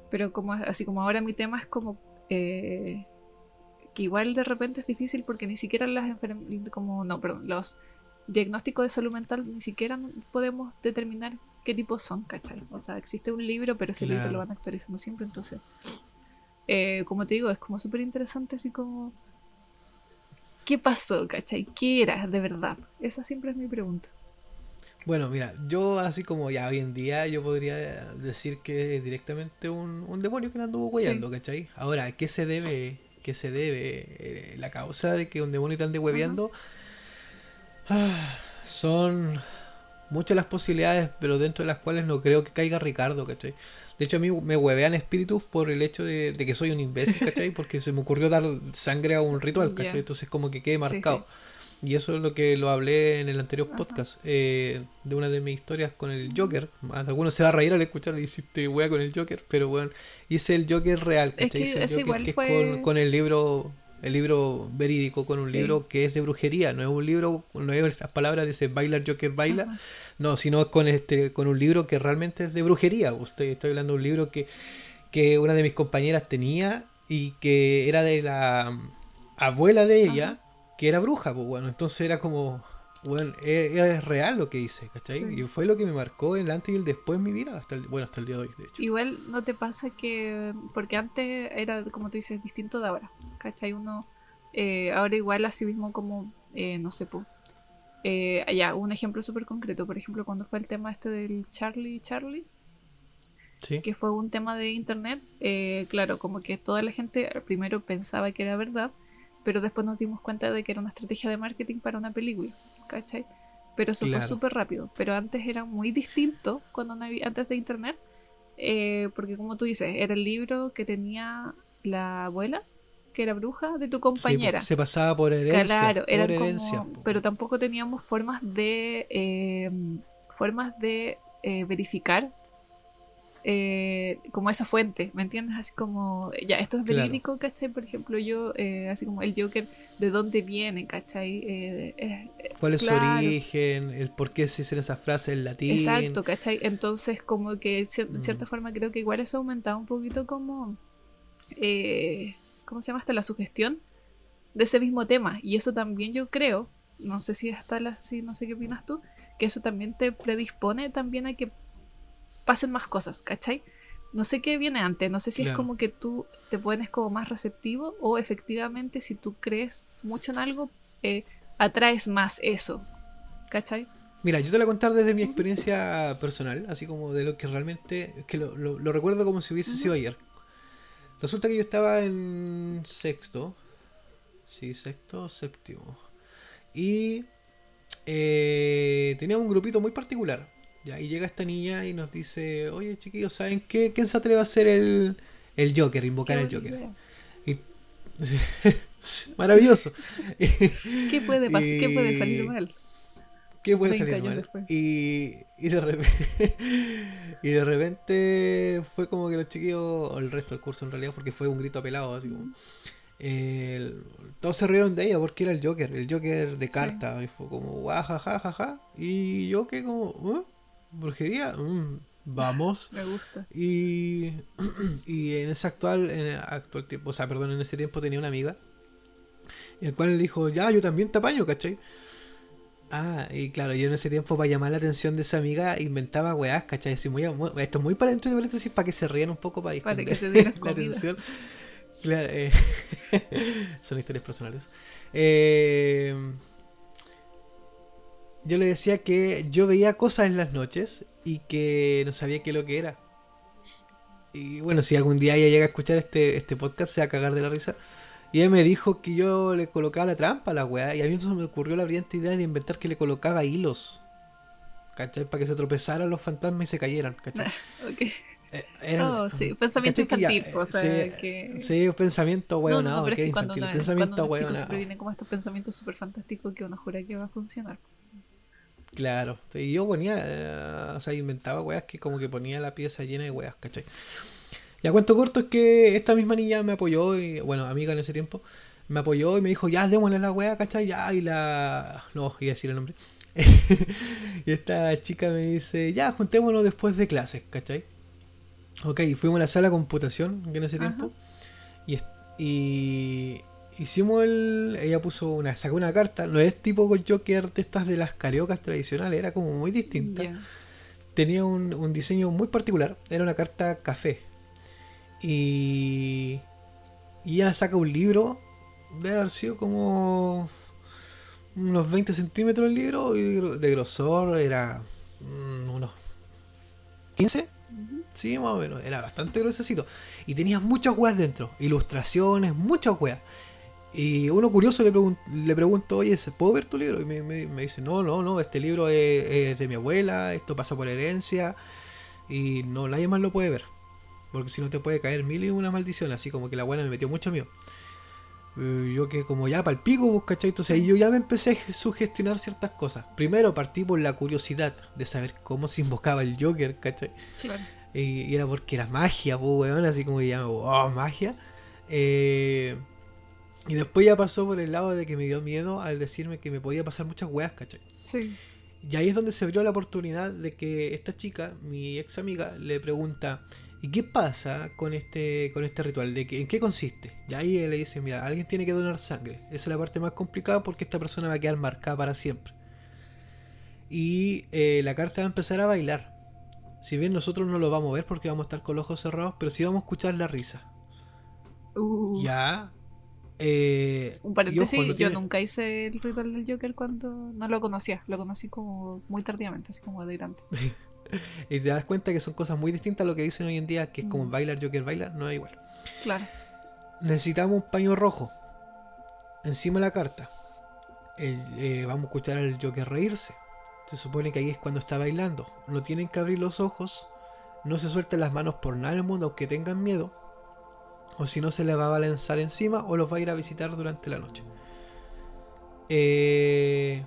Pero como así como ahora mi tema es como que igual de repente es difícil porque ni siquiera los diagnósticos de salud mental ni siquiera podemos determinar qué tipos son, ¿cachai? O sea, existe un libro, pero ese libro lo Claro. van actualizando siempre, entonces, como te digo, es como súper interesante así como, ¿qué pasó, ¿cachai? ¿Qué era de verdad? Esa siempre es mi pregunta. Bueno, mira, yo así como ya hoy en día yo podría decir que es directamente un demonio que me anduvo Sí. hueveando, ¿cachai? Ahora, ¿a qué se debe la causa de que un demonio te ande Ajá. hueveando? Son muchas las posibilidades, pero dentro de las cuales no creo que caiga Ricardo, ¿cachai? De hecho, a mí me huevean espíritus por el hecho de que soy un imbécil, ¿cachai? Porque se me ocurrió dar sangre a un ritual, ¿cachai? Ya. Entonces como que quede Sí, marcado. sí. Y eso es lo que lo hablé en el anterior Ajá. podcast, de una de mis historias con el Joker. Algunos se va a reír al escuchar y hiciste wea con el Joker, pero bueno, hice el Joker real, Es ¿cachai? que Hice el eso Joker igual que es fue. con el libro verídico, con un Sí. libro que es de brujería, no es un libro, no es esas palabras, dice bailar Joker baila, Ajá. no, sino con con un libro que realmente es de brujería. Usted estoy hablando de un libro que una de mis compañeras tenía y que era de la abuela de Ajá. ella, que era bruja, pues bueno, entonces era como, bueno, era real lo que hice, ¿cachai? Y Sí. fue lo que me marcó el antes y el después en mi vida, hasta el día de hoy, de hecho. Igual no te pasa que, porque antes era, como tú dices, distinto de ahora, ¿cachai? Uno, ahora igual así mismo como, no sé, ya, un ejemplo súper concreto, por ejemplo, cuando fue el tema este del Charlie, Sí, que fue un tema de internet, claro, como que toda la gente primero pensaba que era verdad, pero después nos dimos cuenta de que era una estrategia de marketing para una película, ¿cachai? Pero eso fue claro. súper rápido, pero antes era muy distinto cuando no había, antes de internet, porque como tú dices, era el libro que tenía la abuela, que era bruja, de tu Sí, pues, compañera. se pasaba Claro, por eran herencias, como, pues, pero bueno. tampoco teníamos formas de verificar como esa fuente, ¿me entiendes? Así como, ya, esto es Claro. verídico, ¿cachai? Por ejemplo, yo, así como el Joker, ¿de dónde viene, ¿cachai? ¿Cuál es su Claro, origen? El por qué se hicieron esas frases en latín. exacto, ¿cachai? Entonces, como que de Mm, cierta forma creo que igual eso aumentaba un poquito como, ¿cómo se llama hasta la sugestión de ese mismo tema? Y eso también yo creo, no sé si si no sé qué opinas tú, que eso también te predispone también a que pasen más cosas, ¿cachai? No sé qué viene antes, no sé si es claro. como que tú te pones como más receptivo o efectivamente si tú crees mucho en algo, atraes más eso, ¿cachai? Mira, yo te lo voy a contar desde mi Ujú, experiencia personal, así como de lo que realmente, es que lo recuerdo como si hubiese ujú. sido ayer. Resulta que yo estaba en sexto, sí, sexto, séptimo, y tenía un grupito muy particular. Ya, y llega esta niña y nos dice, oye chiquillos, ¿saben qué? ¿Quién se atreve a hacer el Joker, Qué invocar al buena Joker? idea. Y, Sí. maravilloso. ¿Qué puede salir Y, mal ¿qué puede 20 salir años mal? después? Y de repente, y de repente fue como que los chiquillos, o el resto del curso en realidad, porque fue un grito apelado, así como. Ujú. el- Todos se rieron de ella porque era el Joker de Sí, carta. Y fue como, guajajajaja. Y yo que como, ¿brujería? Vamos. me gusta. Y, y en el actual tiempo, o sea, perdón, en ese tiempo tenía una amiga, el cual le dijo, ya, yo también te apaño, ¿cachai? Ah, y claro, yo en ese tiempo para llamar la atención de esa amiga inventaba weás, ¿cachai? Así esto es muy para entre paréntesis para que se rían un poco para Para que distender te dieran la comida. atención. Claro, son historias personales. Eh, yo le decía que yo veía cosas en las noches y que no sabía qué es lo que era. Y bueno, si algún día ella llega a escuchar este podcast, se va a cagar de la risa. Y ella me dijo que yo le colocaba la trampa a la weá. Y a mí entonces me ocurrió la brillante idea de inventar que le colocaba hilos. ¿Cachai? Para que se tropezaran los fantasmas y se cayeran, ¿cachai? Ok. Eran, Oh, sí, pensamiento ¿cachai? Que ya, infantil, o sí, sea, que... sí, pensamiento No, no, no, hueonado, pero es que que infantil, cuando pensamiento uno es chico siempre hueonado. viene como estos pensamientos súper fantásticos que uno jura que va a funcionar. Sí. Claro, y yo ponía, o sea, inventaba weas que como que ponía la pieza llena de weas, ¿cachai? Y a cuento corto es que esta misma niña me apoyó, y bueno, amiga en ese tiempo, me apoyó y me dijo, ya, démosle la weá, ¿cachai? Ya, y la... No, iba a decir el nombre. Y esta chica me dice, ya, juntémonos después de clases, ¿cachai? Ok, fuimos a la sala de computación, que en ese Ajá. tiempo, y, y hicimos el... Ella sacó una carta, no es tipo con Joker de estas de las cariocas tradicionales, era como muy distinta. Ya. Tenía un diseño muy particular, era una carta café. Y... Y ella saca un libro, debe haber sido como unos 20 centímetros el libro, y de grosor era unos 15. Ujú. Sí, más o menos, era bastante gruesecito. Y tenía muchas weas dentro, ilustraciones, muchas weas. Y uno curioso le pregunto, oye, ¿puedo ver tu libro? Y me dice, no, este libro es de mi abuela, esto pasa por herencia, y no, nadie más lo puede ver. Porque si no te puede caer mil y una maldición, así como que la abuela me metió mucho miedo. Yo que como ya palpico, pues, ¿cachai? Entonces ahí Sí, yo ya me empecé a sugestionar ciertas cosas. Primero partí por la curiosidad de saber cómo se invocaba el Joker, ¿cachai? claro. Y era porque era magia, pues, weón, así como que ya, oh, magia. Eh, y después ya pasó por el lado de que me dio miedo al decirme que me podía pasar muchas weas, ¿cachai? Sí. Y ahí es donde se abrió la oportunidad de que esta chica, mi ex amiga, le pregunta, ¿y qué pasa con este ritual? ¿En qué consiste? Y ahí él le dice, mira, alguien tiene que donar sangre. Esa es la parte más complicada porque esta persona va a quedar marcada para siempre. Y la carta va a empezar a bailar. Si bien nosotros no lo vamos a ver porque vamos a estar con los ojos cerrados, pero sí vamos a escuchar la risa. Uf. Ya. Un Y ojo, no paréntesis, yo tiene... nunca hice el ritual del Joker cuando no lo conocía. Lo conocí como muy tardíamente, así como de grande. Y te das cuenta que son cosas muy distintas a lo que dicen hoy en día, que es como Mm, bailar Joker baila, no es igual. claro. Necesitamos un paño rojo encima de la carta. Vamos a escuchar al Joker reírse. Se supone que ahí es cuando está bailando. No tienen que abrir los ojos. No se suelten las manos por nada del mundo, aunque tengan miedo. O si no, se les va a lanzar encima o los va a ir a visitar durante la noche.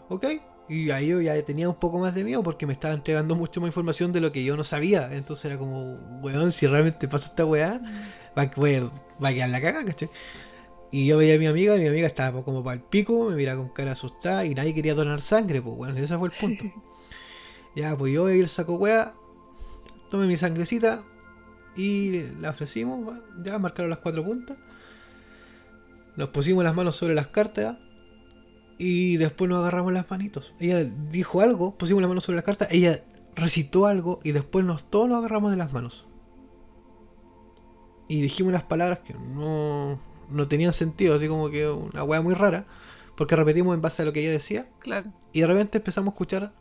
Ok. Y ahí yo ya tenía un poco más de miedo porque me estaba entregando mucho más información de lo que yo no sabía. Entonces era como, weón, si realmente pasa esta weá, Mm. va a quedar la caga, ¿cachai? Y yo veía a mi amiga y mi amiga estaba como para el pico, me miraba con cara asustada y nadie quería donar sangre, pues bueno, ese fue el punto. Ya, pues yo el saco weá, tomé mi sangrecita y la ofrecimos, ya marcaron las 4 puntas. Nos pusimos las manos sobre las cartas y después nos agarramos las manitos. Ella dijo algo, pusimos las manos sobre las cartas, ella recitó algo y después todos nos agarramos de las manos. Y dijimos unas palabras que no tenían sentido, así como que una weá muy rara, porque repetimos en base a lo que ella decía. Claro. Y de repente empezamos a escuchar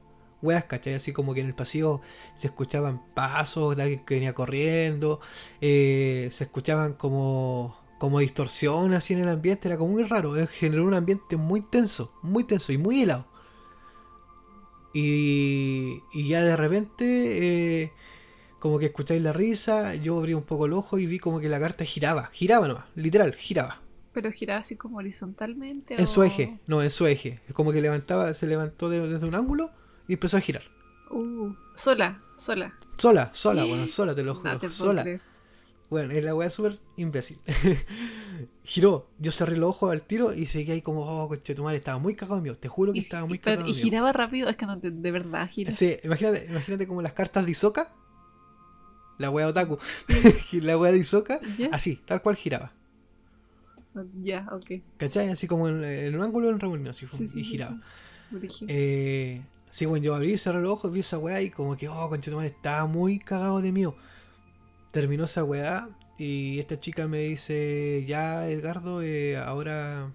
weas, ¿cachai? Así como que en el pasillo se escuchaban pasos de alguien que venía corriendo, se escuchaban como distorsión así en el ambiente, era como muy raro, generó un ambiente muy tenso y muy helado. Y ya de repente, como que escucháis la risa, yo abrí un poco el ojo y vi como que la carta giraba nomás, literal, giraba. Pero giraba así como horizontalmente En su eje, o. no, en su eje. Es como que se levantó desde un ángulo y empezó a girar. Sola, sola. Sola, bueno, sola, te lo No juro, te puedo sola. creer. Bueno, es la weá súper imbécil. Giró, yo cerré los ojos al tiro y seguí ahí como, oh, conchetumare, estaba muy cagado de miedo, te juro que estaba muy Pero, cagado y de miedo. giraba rápido, es que no de verdad gira. Sí, imagínate como las cartas de Isoka, la weá otaku, Sí, la weá de Isoka, ya, así, tal cual giraba. ya, ok. ¿Cachai? Así como en un ángulo en reunión, así, Sí, sí, y sí, giraba. sí. Brígido. Sí, bueno, yo abrí, cerré los ojos, vi esa weá y como que, oh, conchetumare, estaba muy cagado de miedo. Terminó esa weá y esta chica me dice, ya Edgardo, ahora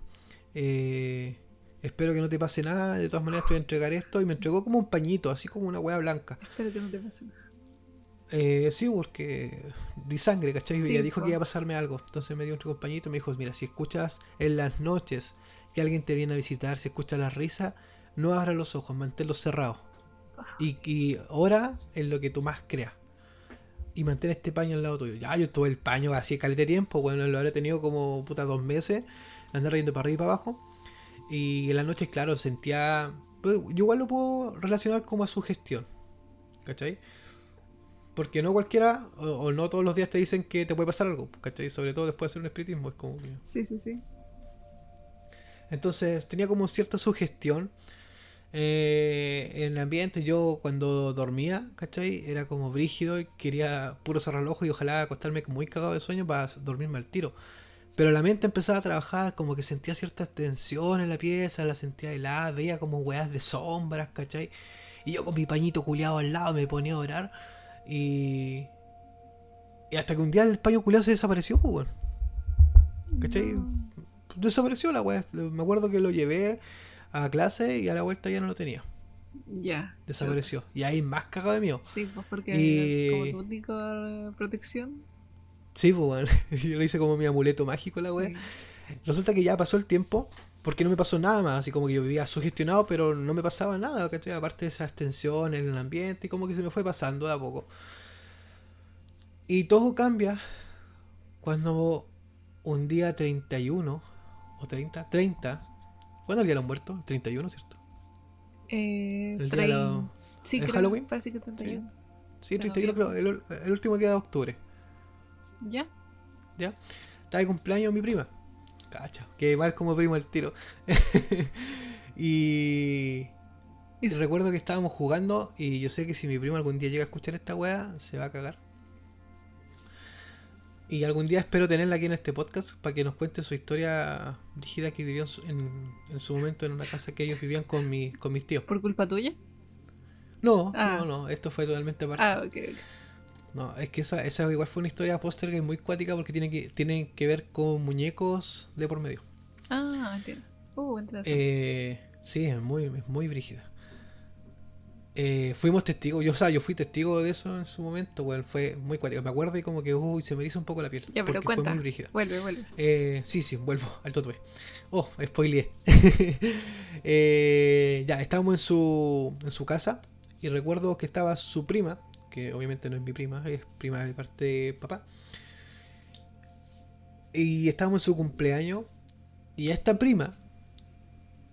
eh, espero que no te pase nada, de todas maneras te voy a entregar esto y me entregó como un pañito, así como una weá blanca. Espero que no te pase nada. Sí, porque di sangre, ¿cachai? Y ella Sí, dijo que pues. iba a pasarme algo. Entonces me dio un pañito y me dijo, mira, si escuchas en las noches que alguien te viene a visitar, si escuchas la risa, no abras los ojos, manténlos cerrados. Y ora en lo que tú más creas. Y mantén este paño al lado tuyo. Ya, yo tuve el paño así caleta de tiempo, bueno, lo habré tenido como puta 2 meses, andar riendo para arriba y para abajo. Y en las noches, claro, sentía. Pues, yo igual lo puedo relacionar como a su gestión, ¿cachai? Porque no cualquiera, o no todos los días te dicen que te puede pasar algo, ¿cachai? Sobre todo después de hacer un espiritismo, es como que. Sí, sí, sí. Entonces tenía como cierta sugestión en el ambiente. Yo cuando dormía, ¿cachai? Era como brígido y quería puro cerrar el ojo y ojalá acostarme muy cagado de sueño para dormirme al tiro. Pero la mente empezaba a trabajar, como que sentía cierta tensión en la pieza, la sentía helada, veía como weas de sombras, ¿cachai? Y yo con mi pañito culiado al lado me ponía a orar y... Y hasta que un día el paño culiado se desapareció, pues, weón. ¿Cachai? No. Desapareció la wea. Me acuerdo que lo llevé a clase y a la vuelta ya no lo tenía. Ya, chuta. Desapareció. Y ahí más cagado de mío. Sí, pues porque como tu Y... única protección. Sí, pues, bueno. Yo lo hice como mi amuleto mágico la wea. Sí. Resulta que ya pasó el tiempo, porque no me pasó nada más, así como que yo vivía sugestionado, pero no me pasaba nada, ¿cachai? Aparte de esas tensiones en el ambiente, y como que se me fue pasando de a poco. Y todo cambia cuando un día 31 o 30 ¿cuándo es el día de los muertos? El 31, ¿cierto? El día de la... Sí, ¿El creo. Halloween? Parece que Sí, 31 sí, de 31 creo, noviembre. el último día de octubre, ¿Ya? ¿ya? Estaba de cumpleaños mi prima, cacha, que mal como primo el tiro. y... Y Y recuerdo que estábamos jugando y yo sé que si mi primo algún día llega a escuchar esta weá, se va a cagar. Y algún día espero tenerla aquí en este podcast para que nos cuente su historia rígida que vivió en su momento en una casa que ellos vivían con mis tíos. ¿Por culpa tuya? No, no, Ah, no, esto fue totalmente aparte. ah, ok, ok. No, es que esa igual fue una historia póster que es muy cuática porque tiene que ver con muñecos de por medio. Ah, entiendo. Interesante. Sí, es muy brígida. Fuimos testigos, o sea, yo fui testigo de eso en su momento, bueno, fue muy cuático. Me acuerdo y como que se me hizo un poco la piel, Ya, pero porque fue muy cuenta. brígida. Vuelves. Sí, sí, vuelvo al Totue. Oh, spoileé. Ya, estábamos en su casa y recuerdo que estaba su prima, que obviamente no es mi prima, es prima de parte de papá. Y estábamos en su cumpleaños y a esta prima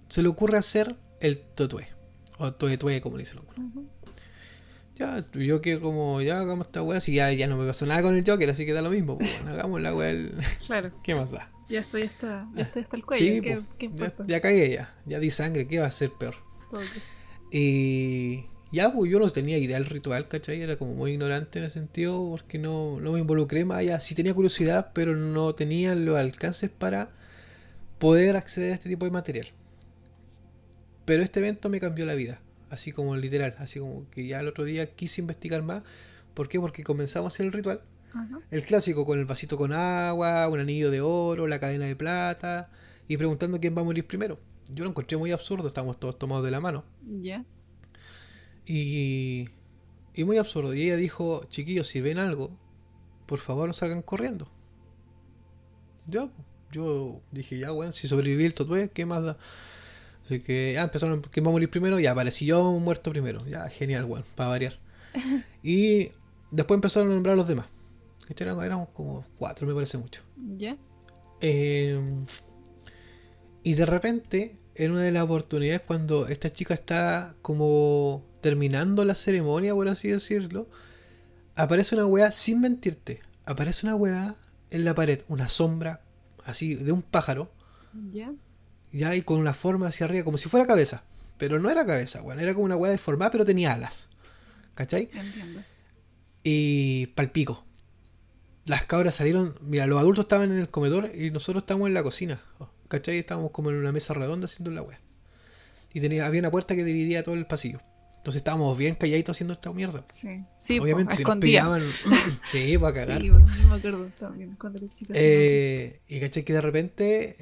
se le ocurre hacer el Totue, o Toetue como le dice el ángulo. Ujú. Ya, yo que como, ya hagamos esta weá, si ya no me pasó nada con el Joker, así que da lo mismo, pues bueno, hagamos la weá, Claro. ¿qué más da? Ya estoy hasta el cuello. Sí, pues, ¿Qué importa? ya cagué ya di sangre, ¿qué va a ser peor? Todo caso. Y ya, pues yo no tenía idea del ritual, ¿cachai? Era como muy ignorante en ese sentido, porque no me involucré más allá. Sí tenía curiosidad, pero no tenía los alcances para poder acceder a este tipo de material. Pero este evento me cambió la vida, así como literal, así como que ya el otro día quise investigar más. ¿Por qué? Porque comenzamos a hacer el ritual. Ajá. El clásico con el vasito con agua, un anillo de oro, la cadena de plata y preguntando quién va a morir primero. Yo lo encontré muy absurdo, estamos todos tomados de la mano. Ya. Y, y muy absurdo. Y ella dijo, chiquillos, si ven algo, por favor no salgan corriendo. Yo, yo dije, ya, weón, si sobreviví el tatuaje, ¿qué más da? Así que ya empezaron, ¿quién va a morir primero? Ya aparecí yo muerto primero. Ya, genial, weón, para variar. Y después empezaron a nombrar a los demás. Éramos como cuatro, me parece mucho. Ya. Eh, y de repente, en una de las oportunidades, cuando esta chica está como terminando la ceremonia, por así decirlo, aparece una weá, sin mentirte, aparece una weá en la pared, una sombra así de un pájaro, Ya. ya y con una forma hacia arriba, como si fuera cabeza. Pero no era cabeza, weón, era como una weá deformada, pero tenía alas. ¿Cachai? Entiendo. Y palpico. Las cabras salieron, mira, los adultos estaban en el comedor y nosotros estábamos en la cocina. ¿Cachai? Estábamos como en una mesa redonda haciendo la weá. Y había una puerta que dividía todo el pasillo. Entonces estábamos bien calladitos haciendo esta mierda. Sí. Sí, pues, Obviamente, si nos escondía. pillaban, sí, para cagar. Sí, bueno, yo me acuerdo también cuando era chica se nota. Y caché que de repente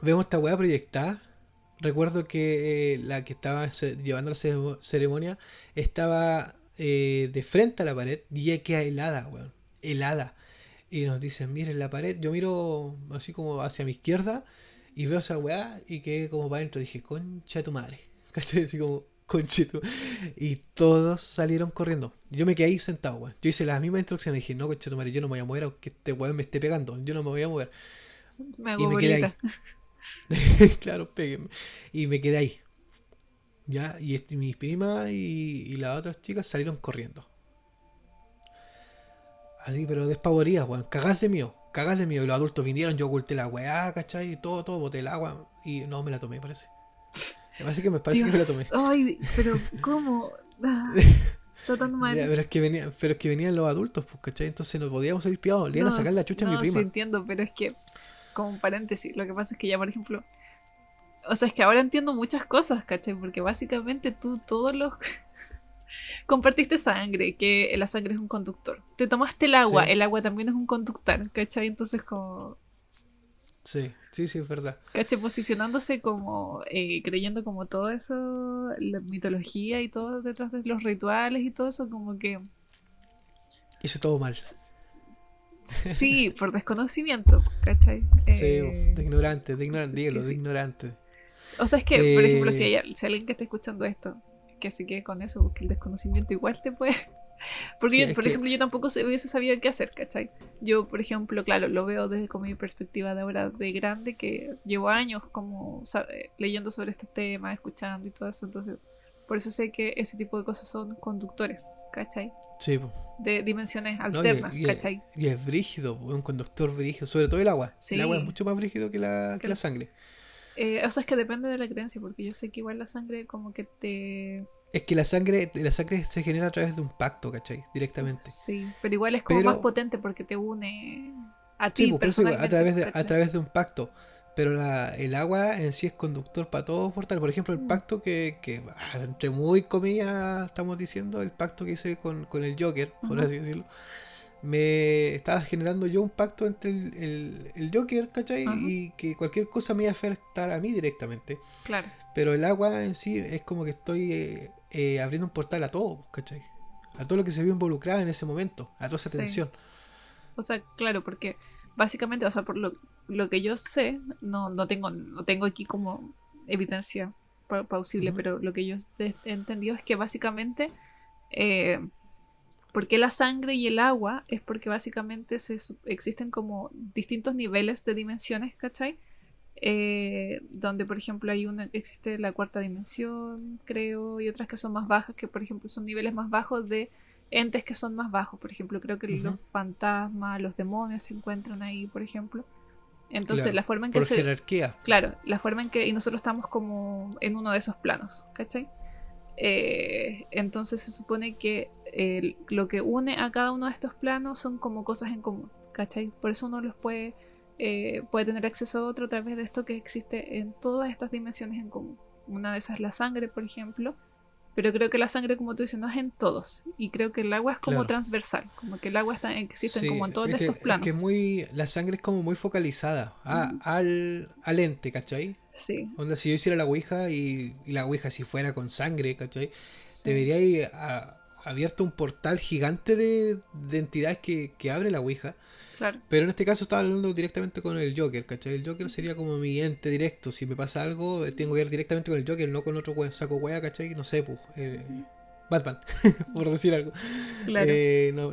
vemos esta weá proyectada. Recuerdo que la que estaba llevando la ceremonia estaba de frente a la pared y ella queda helada, weón. Helada. Y nos dicen, miren la pared. Yo miro así como hacia mi izquierda y veo esa weá y quedé como para adentro. Dije, concha de tu madre. ¿Cachai? Así como, concha de tu... Y todos salieron corriendo. Yo me quedé ahí sentado, weón. Yo hice las mismas instrucciones. Dije, no, concha de tu madre, yo no me voy a mover aunque este weón me esté pegando. Yo no me voy a mover. Me Y hago me quedé ahí. bolita. Claro, péguenme. Y me quedé ahí. Ya, y mis primas y las otras chicas salieron corriendo. Así, pero despavoridas, weón. Cagás de mío. cagas de miedo. Y los adultos vinieron, yo oculté la weá, ¿cachai? Y todo, boté el agua. Y no, me la tomé, parece. Me parece que me la tomé. Dios, ay, pero ¿cómo? Está tan Ya, mal. pero es que venían los adultos, pues, ¿cachai? Entonces no podíamos salir piados. Le iban a No, sacar la chucha a mi sí prima. entiendo, pero es que, como un paréntesis, lo que pasa es que ya, por ejemplo, o sea, es que ahora entiendo muchas cosas, ¿cachai? Porque básicamente tú todos los... Compartiste sangre, que la sangre es un conductor. Te tomaste Sí, el agua también es un conductor, ¿cachai? Entonces como... sí, es verdad. ¿Cachai? Posicionándose como, creyendo como todo eso, la mitología y todo detrás de los rituales y todo eso, como que... Hice todo mal. Sí, por desconocimiento, ¿cachai? Sí, de ignorante, Sí, que dígalo, de sí. ignorante. O sea, es que, por ejemplo, Eh, si alguien que está escuchando esto, que se quede con eso, porque el desconocimiento igual te puede... Porque sí, yo, es por que ejemplo, yo tampoco hubiese sabido qué hacer, ¿cachai? Yo, por ejemplo, claro, lo veo desde como mi perspectiva de ahora de grande, que llevo años como leyendo sobre estos temas, escuchando y todo eso, entonces, por eso sé que ese tipo de cosas son conductores, ¿cachai? sí, po. De dimensiones No, alternas, ¿cachai? y es brígido, po, es un conductor brígido, sobre todo el agua. El agua es Sí, mucho más brígido que la que- sangre. o sea, es que depende de la creencia, porque yo sé que igual la sangre como que te... Es que la sangre se genera a través de un pacto, ¿cachai? Directamente. Sí, pero igual es como más Pero, potente porque te une a sí, ti pues por eso digo, personalmente, pues, a ¿cachai? través de un pacto. Pero el agua en sí es conductor para todos portales. Por ejemplo, el Mm, pacto entre muy comillas, estamos diciendo, el pacto que hice con el Joker, por ajá, así decirlo, me estaba generando yo un pacto entre el Joker, ¿cachai? ajá, Y que cualquier cosa me iba a afectar a mí directamente. claro. Pero el agua en sí es como que estoy abriendo un portal a todo, ¿cachai? A todo lo que se vio involucrado en ese momento, a toda esa Sí. tensión. O sea, claro, porque básicamente, o sea, por lo que yo sé, no tengo aquí como evidencia plausible, Ujú. pero lo que yo he entendido es que básicamente, eh, ¿por qué la sangre y el agua? Es porque básicamente existen como distintos niveles de dimensiones, ¿cachai? Donde, por ejemplo, existe la cuarta dimensión, creo, y otras que son más bajas, que por ejemplo son niveles más bajos de entes que son más bajos. Por ejemplo, creo que Ujú. los fantasmas, los demonios se encuentran ahí, por ejemplo. Entonces, Claro, la forma en que por se... jerarquía. Claro, la forma en que... Y nosotros estamos como en uno de esos planos, ¿cachai? Entonces se supone que lo que une a cada uno de estos planos son como cosas en común, ¿cachai? Por eso uno los puede tener acceso a otro a través de esto que existe en todas estas dimensiones en común. Una de esas es la sangre, por ejemplo, pero creo que la sangre, como tú dices, no es en todos. Y creo que el agua es como Claro. transversal, como que el agua existe como Sí, en todos estos es que planos. la sangre es como muy focalizada Ujú. al ente, ¿cachai? Sí, Onda, si yo hiciera la Ouija y la Ouija si fuera con sangre, ¿cachai? sí, Debería ir abierto un portal gigante de entidades que abre la Ouija. claro. Pero en este caso estaba hablando directamente con el Joker, ¿cachai? El Joker sería como mi ente directo. Si me pasa algo, tengo que ir directamente con el Joker, no con otro saco wea, ¿cachai? No sé, pues. Batman, por decir algo. Claro,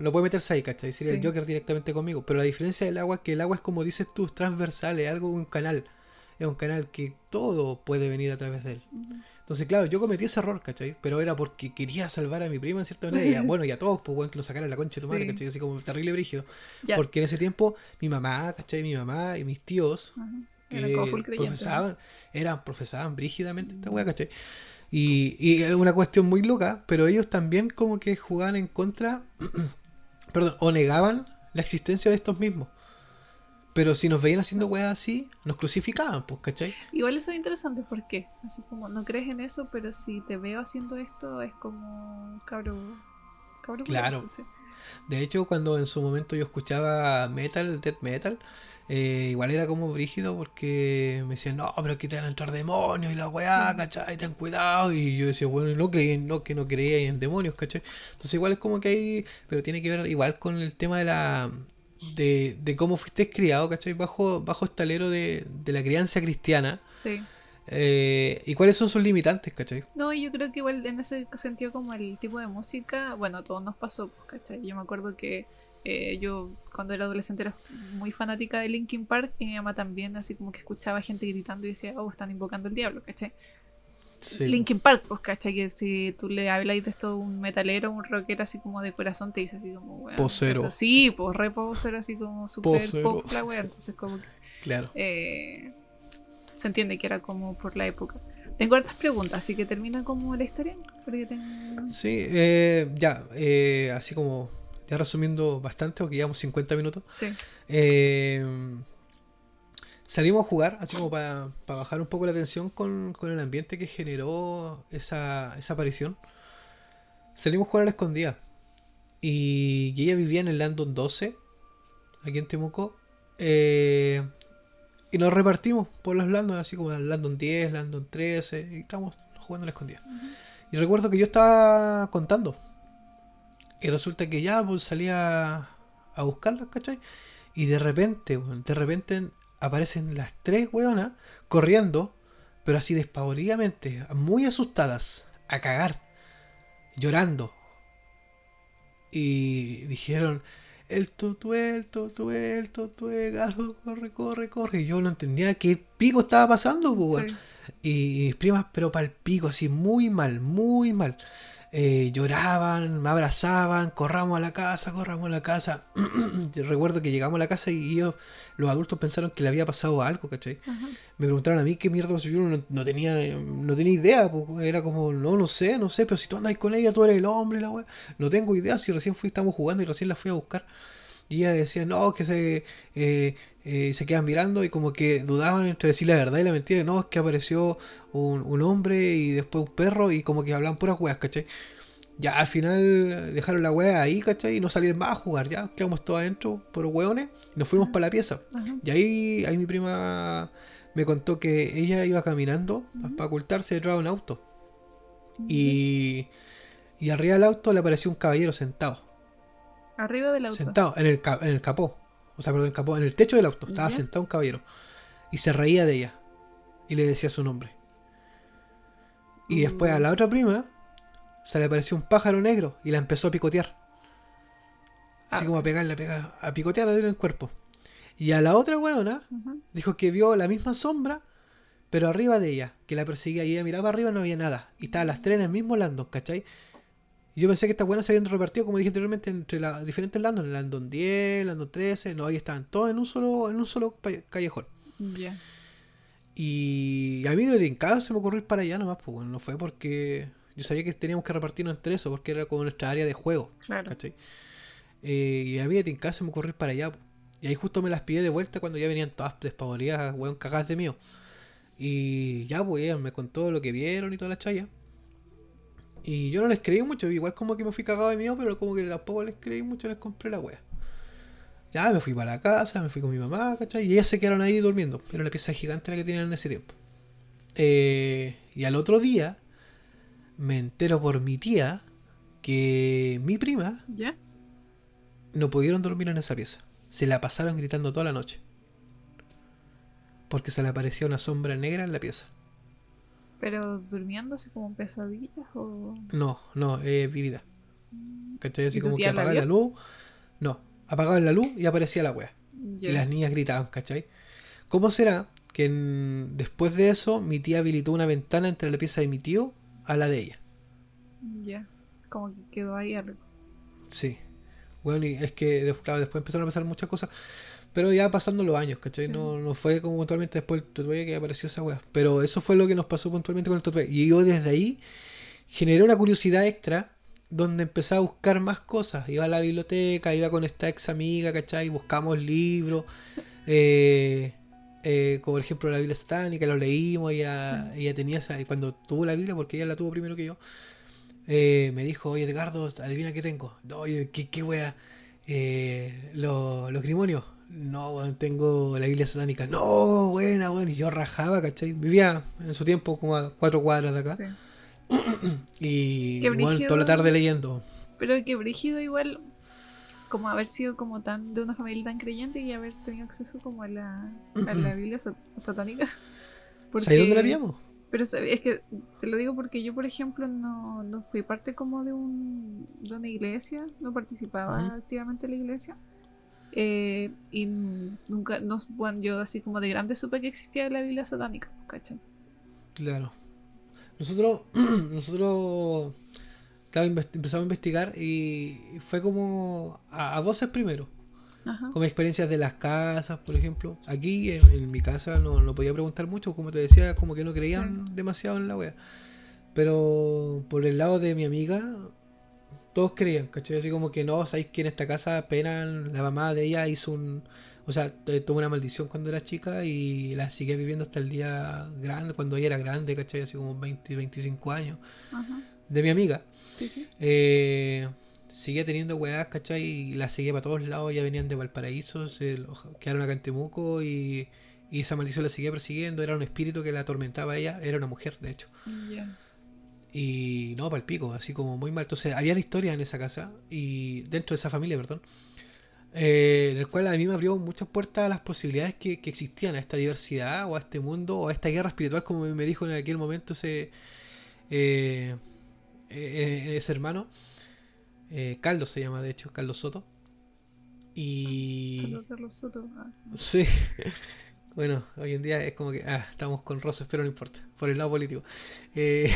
No puede meterse ahí, ¿cachai? Sería el sí. Joker directamente conmigo. Pero la diferencia del agua es que el agua es como dices tú, es transversal, es algo, un canal. Es un canal que todo puede venir a través de él. Ujú. Entonces, claro, yo cometí ese error, ¿cachai? Pero era porque quería salvar a mi prima en cierta manera. Y bueno, y a todos, pues, weón, que nos sacaran la concha de tu madre, Sí, ¿cachai? Así como terrible brígido. ya. Porque en ese tiempo, mi mamá, ¿cachai? Mi mamá y mis tíos, Ajá. Eran como full que creyentes, ¿no? profesaban brígidamente esta weá, Mm. ¿cachai? Y es una cuestión muy loca, pero ellos también como que jugaban en contra, perdón, o negaban la existencia de estos mismos. Pero si nos veían haciendo weas así, nos crucificaban, pues, ¿cachai? Igual eso es interesante porque, así como no crees en eso, pero si te veo haciendo esto es como cabro culiao, Claro. ¿cachai? De hecho, cuando en su momento yo escuchaba metal, death metal, igual era como brígido porque me decían, no, pero aquí te van a entrar demonios y la weá, Sí, ¿cachai? Ten cuidado. Y yo decía, bueno, no creí, no, que no creía en demonios, ¿cachai? Entonces igual es como que hay, pero tiene que ver igual con el tema de cómo fuiste criado, ¿cachai? Bajo este alero de la crianza cristiana. sí. Y cuáles son sus limitantes, ¿cachai? No, y yo creo que igual en ese sentido como el tipo de música, bueno, a todos nos pasó, pues, ¿cachai? Yo me acuerdo que yo cuando era adolescente era muy fanática de Linkin Park y mi mamá también, así como que escuchaba gente gritando y decía, oh, están invocando al diablo, ¿cachai? Sí, po. Linkin Park, pues, ¿cachai? Que si tú le hablas de esto a un metalero, un rockero así como de corazón, te dice así como, weón, eso Posero. sí, pues re poser, así como super Posero. pop la wea, entonces como que Claro. se entiende que era como por la época. Tengo hartas preguntas, así que termina como la historia, porque tengo... Sí, ya, así como ya resumiendo bastante, porque llevamos 50 minutos. Sí. eh, Salimos a jugar, así como para bajar un poco la tensión con el ambiente que generó esa aparición. Salimos a jugar a la escondida. Y ella vivía en el Landon 12, aquí en Temuco. eh, y nos repartimos por los Landon, así como el Landon 10, Landon 13. Y estábamos jugando a la escondida. Ujú. Y recuerdo que yo estaba contando. Y resulta que ya pues, salía a buscarlas, ¿cachai? Y de repente, weón, de repente aparecen las tres weonas corriendo, pero así despavoridamente, muy asustadas, a cagar, llorando. Y dijeron, el totué, gato, corre, corre, corre. Y yo no entendía qué pico estaba pasando, pues, weón. Sí. Y mis primas, pero para el pico, así, muy mal, muy mal. Lloraban, me abrazaban, corramos a la casa. Yo recuerdo que llegamos a la casa y ellos, los adultos pensaron que le había pasado algo, ¿cachai? Ajá. Me preguntaron a mí qué mierda pasó, yo no tenía idea, pues, era como, no sé, pero si tú andas con ella, tú eres el hombre, la wea. No tengo idea, si recién estamos jugando y recién la fui a buscar. Y ella decía, no, que se quedan mirando y como que dudaban entre decir la verdad y la mentira. No, es que apareció un hombre y después un perro y como que hablaban puras weas, ¿cachai? Ya al final dejaron la wea ahí, ¿cachai? Y no salieron más a jugar, ya quedamos todos adentro por hueones y nos fuimos Ajá. para la pieza. Ajá. Y ahí mi prima me contó que ella iba caminando Ujú. para ocultarse detrás de un auto. Ya. Y, y arriba del auto le apareció un caballero sentado. Arriba del auto. Sentado en el capó. O sea, perdón, en el capó, en el techo del auto. Estaba Ya. sentado un caballero. Y se reía de ella. Y le decía su nombre. Y después a Uh, la otra prima se le apareció un pájaro negro y la empezó a picotear. Así ah, como a pegarle, a picotearle en el cuerpo. Y a la otra weona ajá. dijo que vio la misma sombra, pero arriba de ella, que la perseguía. Y ella miraba arriba y no había nada. Y estaban las tres en el mismo Landon, ¿cachai? Y yo pensé que estas weonas se habían repartido, como dije anteriormente, entre los diferentes Landon. El Landon 10, el Landon 13. No, ahí estaban todos en un solo callejón. Ya. Y a mí de casa se me ocurrió ir para allá nomás, pues bueno, no fue porque yo sabía que teníamos que repartirnos entre eso, porque era como nuestra área de juego, Claro. ¿cachai? Y a mí de casa se me ocurrió ir para allá, po. Y ahí justo me las pillé de vuelta cuando ya venían todas despavoridas, weón, cagadas de mío. Y ya, pues ella me contó lo que vieron y toda la chaya. Y yo no les creí mucho, igual como que me fui cagado de mío, pero como que tampoco les creí mucho, les compré la wea. Ya me fui para la casa, me fui con mi mamá, ¿cachai? Y ellas se quedaron ahí durmiendo. Era la pieza gigante la que tenían en ese tiempo. Y al otro día me entero por mi tía que mi prima Ya. no pudieron dormir en esa pieza. Se la pasaron gritando toda la noche. Porque se le aparecía una sombra negra en la pieza. Pero durmiendo así como pesadillas o... No, no, vivida. ¿Cachai? Así ¿Y tu como que tía la apagaban vio? la luz. No, apagaban la luz y aparecía la wea. Y Ya. las niñas gritaban, ¿cachai? ¿Cómo será que después de eso mi tía habilitó una ventana entre la pieza de mi tío a la de ella? Ya. Como que quedó ahí algo. Sí. Bueno, y es que claro, después empezaron a pasar muchas cosas. Pero ya pasando los años, ¿cachai? Sí. No fue como puntualmente después del Tatuaje que apareció esa wea. Pero eso fue lo que nos pasó puntualmente con el Tatuaje. Y yo desde ahí generé una curiosidad extra donde empecé a buscar más cosas. Iba a la biblioteca, iba con esta ex amiga, ¿cachai? Buscamos libros. eh, Como por ejemplo la Biblia satánica, lo leímos. Sí. Ella tenía esa. Y cuando tuvo la Biblia, porque ella la tuvo primero que yo, me dijo, oye Edgardo, adivina qué tengo. No, oye, ¿qué wea? Los grimonios. No, weón, tengo la Biblia satánica. No, buena, weón. Y yo rajaba, ¿cachai? Vivía en su tiempo como a 4 cuadras de acá. Sí. Qué Y, bueno, toda la tarde brígido. leyendo. Pero qué brígido igual como haber sido como tan de una familia tan creyente y haber tenido acceso como a la Biblia satánica. ¿Sabes dónde la Porque, pillamos? pero es que te lo digo porque yo, por ejemplo, no fui parte como de una iglesia, no Ujú, participaba activamente en la iglesia. Y nunca, no, bueno, yo así como de grande supe que existía la Biblia satánica, ¿cachai? claro. nosotros, nosotros, claro, empezamos a investigar y fue como a voces primero. Ajá. Como experiencias de las casas, por ejemplo. Aquí en mi casa no podía preguntar mucho, como te decía, como que no Sí. creían demasiado en la wea. Pero por el lado de mi amiga, todos creían, ¿cachai? Así como que no, sabéis que en esta casa apenas la mamá de ella hizo un... O sea, tuvo una maldición cuando era chica y la sigue viviendo hasta el día grande, cuando ella era grande, ¿cachai? Así como 20, 25 años. Ajá. De mi amiga. Sí, sí. Seguía teniendo weás, ¿cachai? Y la seguía para todos lados, ya venían de Valparaíso, quedaron acá en Temuco y esa maldición la seguía persiguiendo, era un espíritu que la atormentaba a ella, era una mujer, de hecho. Ya. Y no, para el pico, así como muy mal. Entonces, había historias en esa casa, y dentro de esa familia, perdón, en el cual a mí me abrió muchas puertas a las posibilidades que existían, a esta diversidad, o a este mundo, o a esta guerra espiritual, como me dijo en aquel momento eh, ese hermano. Carlos se llama, de hecho, Carlos Soto. Y... Solo Carlos Soto. Ah, no. Sí, bueno, hoy en día es como que estamos con roces, pero no importa, por el lado político. Eh,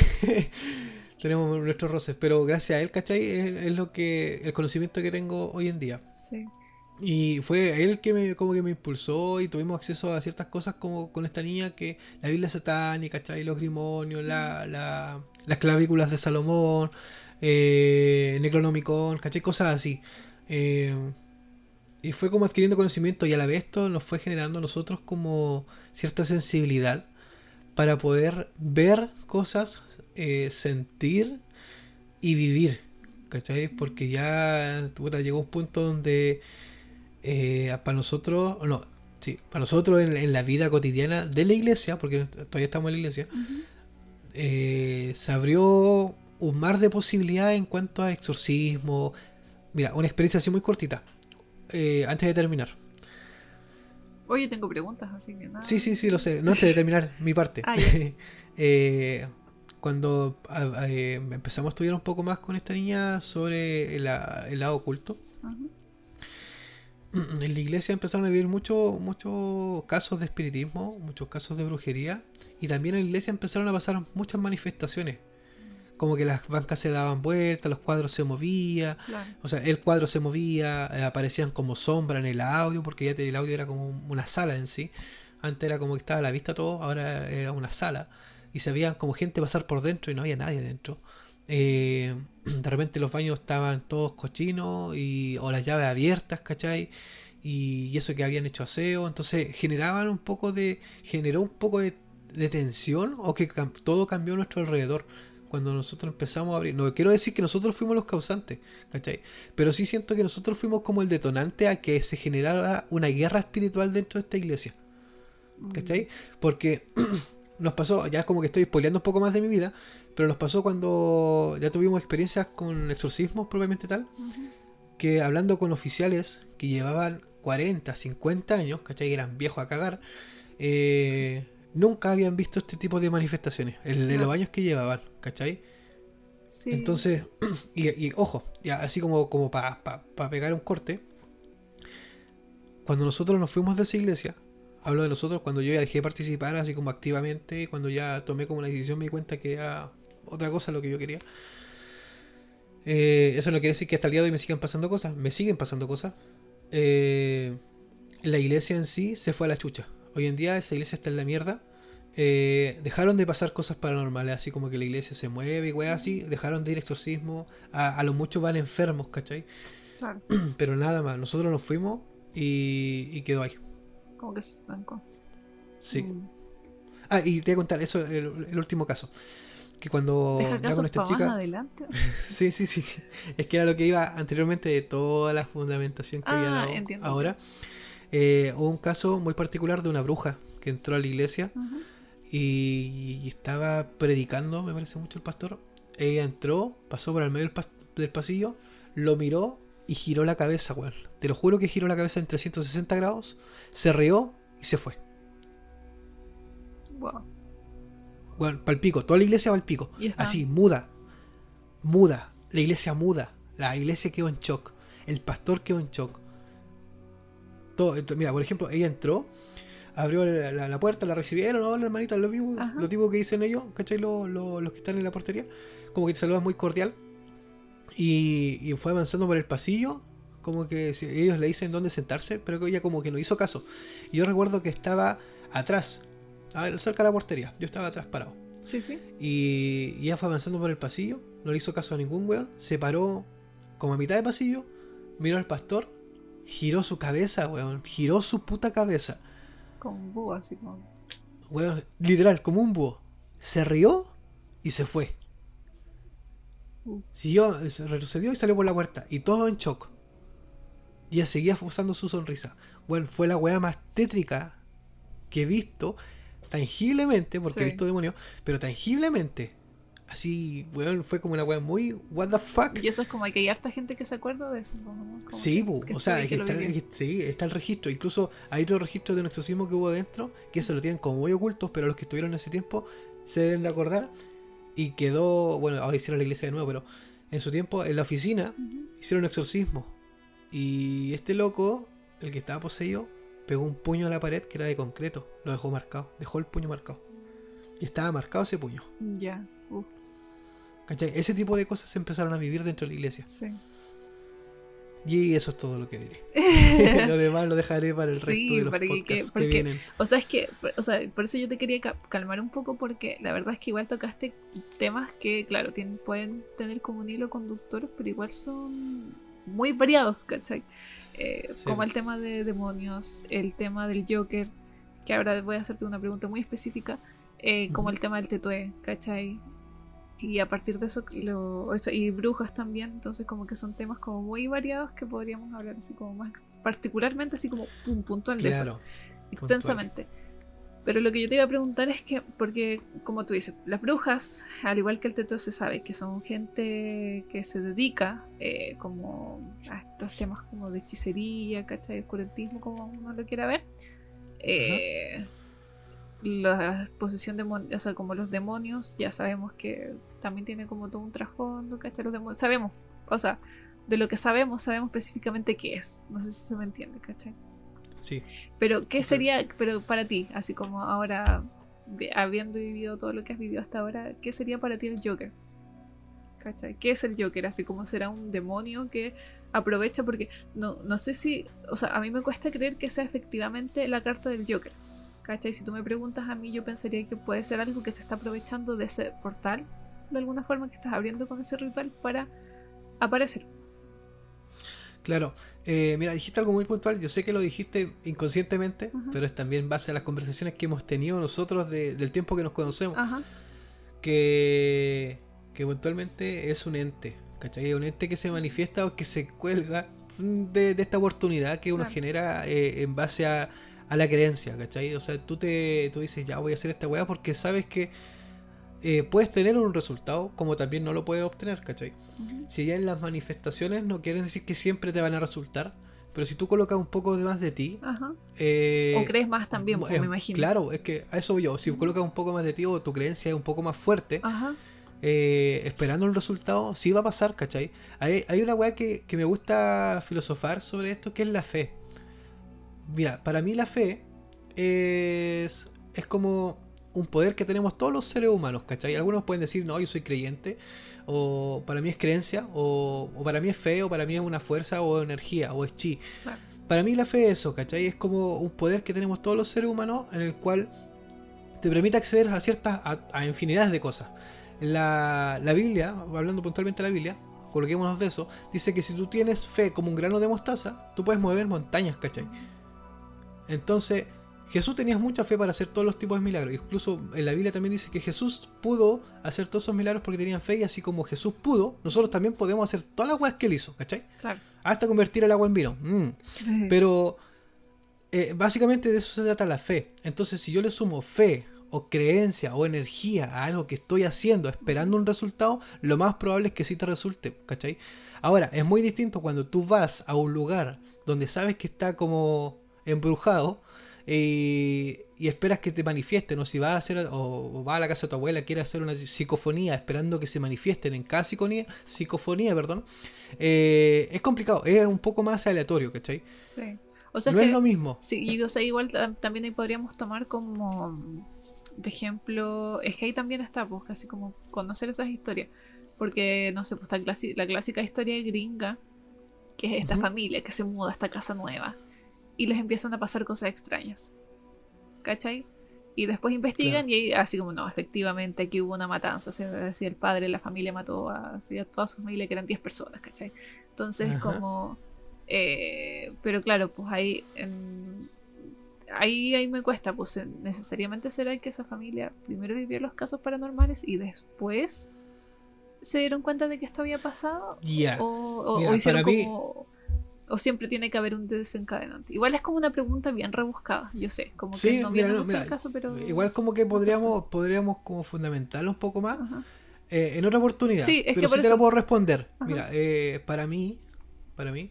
tenemos nuestros roces, pero gracias a él, ¿cachai? Es lo que el conocimiento que tengo hoy en día. Sí. Y fue él que como que me impulsó y tuvimos acceso a ciertas cosas como con esta niña que la Biblia satánica, ¿cachai? Los grimonios, las clavículas de Salomón, Necronomicon, ¿cachai? Cosas así. Eh, y fue como adquiriendo conocimiento y a la vez esto nos fue generando a nosotros como cierta sensibilidad para poder ver cosas, sentir y vivir, ¿cachai? Porque ya puta, llegó un punto donde para nosotros, no, sí, para nosotros en la vida cotidiana de la iglesia, porque todavía estamos en la iglesia, Ujú. se abrió un mar de posibilidades en cuanto a exorcismo. Mira, una experiencia así muy cortita, antes de terminar. Oye, tengo preguntas, así que nada. Sí, sí, sí, lo sé. No, antes de terminar mi parte. Ah, ya. Eh, cuando empezamos a estudiar un poco más con esta niña sobre el lado oculto, Ajá. en la iglesia empezaron a vivir muchos casos de espiritismo, muchos casos de brujería, y también en la iglesia empezaron a pasar muchas manifestaciones, como que las bancas se daban vueltas, los cuadros se movían, Claro. o sea, el cuadro se movía, aparecían como sombra en el audio, porque ya el audio era como una sala en sí. Antes era como que estaba a la vista todo, ahora era una sala, y se veían como gente pasar por dentro y no había nadie dentro. De repente los baños estaban todos cochinos o las llaves abiertas, ¿cachai? Y eso que habían hecho aseo, entonces generó un poco de tensión o que todo cambió a nuestro alrededor cuando nosotros empezamos a abrir. No quiero decir que nosotros fuimos los causantes, ¿cachai? Pero sí siento que nosotros fuimos como el detonante a que se generara una guerra espiritual dentro de esta iglesia, Mm. ¿cachai? Porque nos pasó, ya como que estoy spoileando un poco más de mi vida, pero nos pasó cuando ya tuvimos experiencias con exorcismos propiamente tal, Ujú. que hablando con oficiales que llevaban 40, 50 años, ¿cachai? Que eran viejos a cagar, nunca habían visto este tipo de manifestaciones, el de los Claro. años que llevaban, ¿cachai? Sí. Entonces, y ojo, ya así como para pegar un corte, cuando nosotros nos fuimos de esa iglesia, hablo de nosotros cuando yo ya dejé de participar así como activamente, cuando ya tomé como la decisión me di cuenta que era otra cosa lo que yo quería. Eso no quiere decir que hasta el día de hoy me sigan pasando cosas, me siguen pasando cosas. Eh, la iglesia en sí se fue a la chucha. Hoy en día esa iglesia está en la mierda. Dejaron de pasar cosas paranormales, así como que la iglesia se mueve y weas así. Dejaron de ir exorcismos. A lo mucho van enfermos, ¿cachai? Claro. Pero nada más, nosotros nos fuimos y quedó ahí. Como que se estancó. Sí. Mm. Y te voy a contar eso, el último caso. Que cuando Deja ya con casos esta para más chica, adelante. sí, sí, sí. Es que era lo que iba anteriormente de toda la fundamentación que había Ah, dado entiendo, ahora. entiendo. Hubo un caso muy particular de una bruja que entró a la iglesia Ujú. y estaba predicando, me parece mucho el pastor. Ella entró, pasó por el medio del pasillo, lo miró y giró la cabeza, weón. Te lo juro que giró la cabeza en 360 grados, se rió y se fue. Wow. Weón, pa'l pico, toda la iglesia pa'l pico. Y Así, están. muda. La iglesia muda. La iglesia quedó en shock. El pastor quedó en shock. Todo, mira, por ejemplo, ella entró. abrió la puerta, la recibieron, hola hermanita, Ajá. lo tipo que dicen ellos, ¿cachai? Los que están en la portería, como que te saludan muy cordial. Y fue avanzando por el pasillo, como que ellos le dicen dónde sentarse, pero que ella como que no hizo caso. Y yo recuerdo que estaba atrás, cerca de la portería, yo estaba atrás parado. Sí, sí. Y ella fue avanzando por el pasillo, no le hizo caso a ningún weón, se paró como a mitad de pasillo, miró al pastor, giró su cabeza, weón, giró su puta cabeza. Con búho, así como. Weón, literal, como un búho. Se rió y se fue. Siguió, se retrocedió y salió por la puerta. Y todo en shock. Y ella seguía forzando su sonrisa. Bueno, fue la weá más tétrica que he visto, tangiblemente, porque he Sí. visto demonios, pero tangiblemente. Así, weón, fue como una weá muy, what the fuck. Y eso es como que hay harta gente que se acuerda de eso, ¿no? Como Sí, que o estuvo sea, y es que que lo está, vivió. sí, está el registro. Incluso hay otro registro de un exorcismo que hubo dentro, que eso lo tienen como muy ocultos, pero los que estuvieron en ese tiempo se deben de acordar. Y quedó, bueno, ahora hicieron la iglesia de nuevo, pero en su tiempo en la oficina Ujú. hicieron un exorcismo. Y este loco, el que estaba poseído, pegó un puño a la pared que era de concreto, lo dejó marcado, dejó el puño marcado. Y estaba marcado ese puño. Ya. ¿Cachai? Ese tipo de cosas se empezaron a vivir dentro de la iglesia. Sí. Y eso es todo lo que diré. Lo demás lo dejaré para el resto Sí, de los podcasts que vienen. o sea, es que, o sea, por eso yo te quería calmar un poco, porque la verdad es que igual tocaste temas que, claro, pueden tener como un hilo conductor, pero igual son muy variados, ¿cachai? Sí, Como el tema de demonios, el tema del Joker, que ahora voy a hacerte una pregunta muy específica, como el tema del tetué, ¿cachai? Y a partir de eso, y brujas también, entonces como que son temas como muy variados que podríamos hablar así como más particularmente, así como puntual de eso, claro, puntual. extensamente. Pero lo que yo te iba a preguntar es que, porque como tú dices, las brujas, al igual que el teto, se sabe que son gente que se dedica como a estos temas como de hechicería, ¿cachai? Oscurantismo, como uno lo quiera ver. Ajá. La posesión demoníaca, o sea, como los demonios, ya sabemos que también tiene como todo un trasfondo, ¿cachai? Los demonios, sabemos, o sea, de lo que sabemos específicamente qué es. No sé si se me entiende, ¿cachai? Sí. Pero, ¿qué Comprendo. sería, pero para ti, así como ahora, habiendo vivido todo lo que has vivido hasta ahora, ¿qué sería para ti el Joker? ¿Cachai? ¿Qué es el Joker? Así como será un demonio que aprovecha, porque no sé si, o sea, a mí me cuesta creer que sea efectivamente la carta del Joker. ¿Cachai? Si tú me preguntas a mí, yo pensaría que puede ser algo que se está aprovechando de ese portal, de alguna forma que estás abriendo con ese ritual para aparecer. Claro, mira, dijiste algo muy puntual, yo sé que lo dijiste inconscientemente, Ajá. pero es también base a las conversaciones que hemos tenido nosotros del tiempo que nos conocemos, Ajá. que puntualmente es un ente, ¿cachai? Un ente que se manifiesta o que se cuelga de esta oportunidad que uno Claro. genera en base a la creencia, ¿cachai? O sea, tú dices, ya voy a hacer esta weá porque sabes que puedes tener un resultado como también no lo puedes obtener, ¿cachai? Ujú. Si ya en las manifestaciones no quieren decir que siempre te van a resultar, pero si tú colocas un poco de más de ti, Ajá. O eh, crees más también, pues me imagino. claro, es que a eso voy yo. Si Ujú. colocas un poco más de ti o tu creencia es un poco más fuerte, Ajá. esperando el resultado, sí va a pasar, ¿cachai? Hay una weá que me gusta filosofar sobre esto, que es la fe. Mira, para mí la fe es como un poder que tenemos todos los seres humanos, ¿cachai? Algunos pueden decir, no, yo soy creyente, o para mí es creencia, o para mí es fe, o para mí es una fuerza, o energía, o es chi. Claro. Para mí la fe es eso, ¿cachai? Es como un poder que tenemos todos los seres humanos en el cual te permite acceder a a infinidades de cosas. La Biblia, hablando puntualmente de la Biblia, coloquémonos de eso, dice que si tú tienes fe como un grano de mostaza, tú puedes mover montañas, ¿cachai? Entonces, Jesús tenía mucha fe para hacer todos los tipos de milagros. Incluso en la Biblia también dice que Jesús pudo hacer todos esos milagros porque tenían fe, y así como Jesús pudo, nosotros también podemos hacer todas las cosas que él hizo, ¿cachai? Claro. Hasta convertir el agua en vino. Pero básicamente de eso se trata la fe. Entonces, si yo le sumo fe o creencia o energía a algo que estoy haciendo esperando un resultado, lo más probable es que sí te resulte, ¿cachai? Ahora, es muy distinto cuando tú vas a un lugar donde sabes que está como embrujado y esperas que te manifiesten, o si vas a hacer o vas a la casa de tu abuela, quieres hacer una psicofonía esperando que se manifiesten en cada psicofonía, perdón, es complicado, es un poco más aleatorio, ¿cachai? Sí. O sea, es No es que, lo mismo. sí, y, o sea, igual también ahí podríamos tomar como de ejemplo, es que ahí también está, pues, casi como conocer esas historias. Porque, no sé, pues la clásica historia gringa, que es esta Ujú, familia que se muda a esta casa nueva y les empiezan a pasar cosas extrañas, ¿cachai? Y después claro. investigan y así como, no, efectivamente aquí hubo una matanza, si el padre de la familia mató así, a toda su familia, que eran 10 personas, ¿cachai? Entonces Ajá. como... pero claro, pues ahí me cuesta, pues necesariamente será que esa familia primero vivió los casos paranormales y después se dieron cuenta de que esto había pasado Ya. o Mira, hicieron para mí, como... O siempre tiene que haber un desencadenante. Igual es como una pregunta bien rebuscada, yo sé, como que sí, no mira, viene no, mucho mira, al caso, pero igual como que me acertó. podríamos como fundamentarlo un poco más Ajá. en otra oportunidad, Sí, es pero que sí por te lo eso. puedo responder. Ajá. Mira, para mí,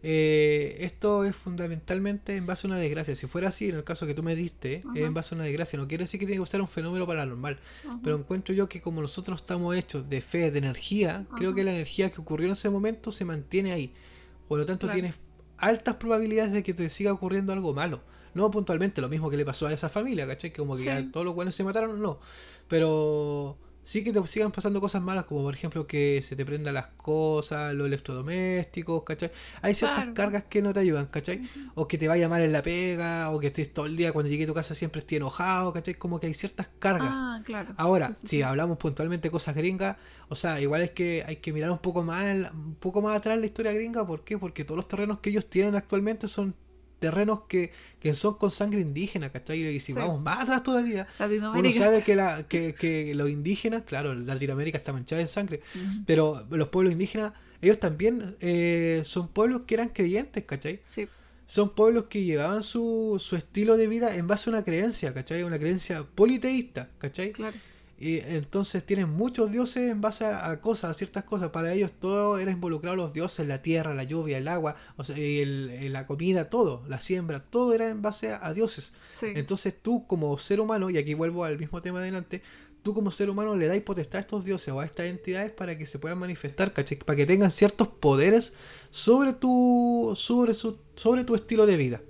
esto es fundamentalmente en base a una desgracia. Si fuera así, en el caso que tú me diste, es Ajá. en base a una desgracia. No quiere decir que tiene que ser un fenómeno paranormal, Ajá. pero encuentro yo que como nosotros estamos hechos de fe, de energía, creo Ajá. que la energía que ocurrió en ese momento se mantiene ahí. Por lo tanto, Claro. tienes altas probabilidades de que te siga ocurriendo algo malo. No puntualmente lo mismo que le pasó a esa familia, ¿cachai? Como que ya Sí. todos los buenos se mataron, no. Pero sí que te sigan pasando cosas malas, como por ejemplo que se te prendan las cosas, los electrodomésticos, ¿cachai? Hay ciertas Claro. cargas que no te ayudan, ¿cachai? Ujú. O que te vaya mal en la pega, o que estés todo el día cuando llegue a tu casa siempre estés enojado, ¿cachai? Como que hay ciertas cargas. Ah, claro. Sí, Ahora, sí, si sí. hablamos puntualmente de cosas gringas, o sea, igual es que hay que mirar un poco más atrás en la historia gringa, ¿por qué? Porque todos los terrenos que ellos tienen actualmente son terrenos que son con sangre indígena, ¿cachai? Y si Sí. vamos más atrás todavía, uno Latinoamérica sabe está. que los indígenas, claro, Latinoamérica está manchada en sangre, Ujú. pero los pueblos indígenas, ellos también son pueblos que eran creyentes, ¿cachai? Sí, Son pueblos que llevaban su estilo de vida en base a una creencia, ¿cachai? Una creencia politeísta, ¿cachai? claro. Y entonces tienen muchos dioses en base a cosas, a ciertas cosas. Para ellos todo era involucrado los dioses, la tierra, la lluvia, el agua, o sea, la comida, todo, la siembra, todo era en base a dioses. Sí. Entonces tú como ser humano, y aquí vuelvo al mismo tema de adelante, tú como ser humano le dais potestad a estos dioses o a estas entidades para que se puedan manifestar, ¿cachai? Para que tengan ciertos poderes sobre tu estilo de vida.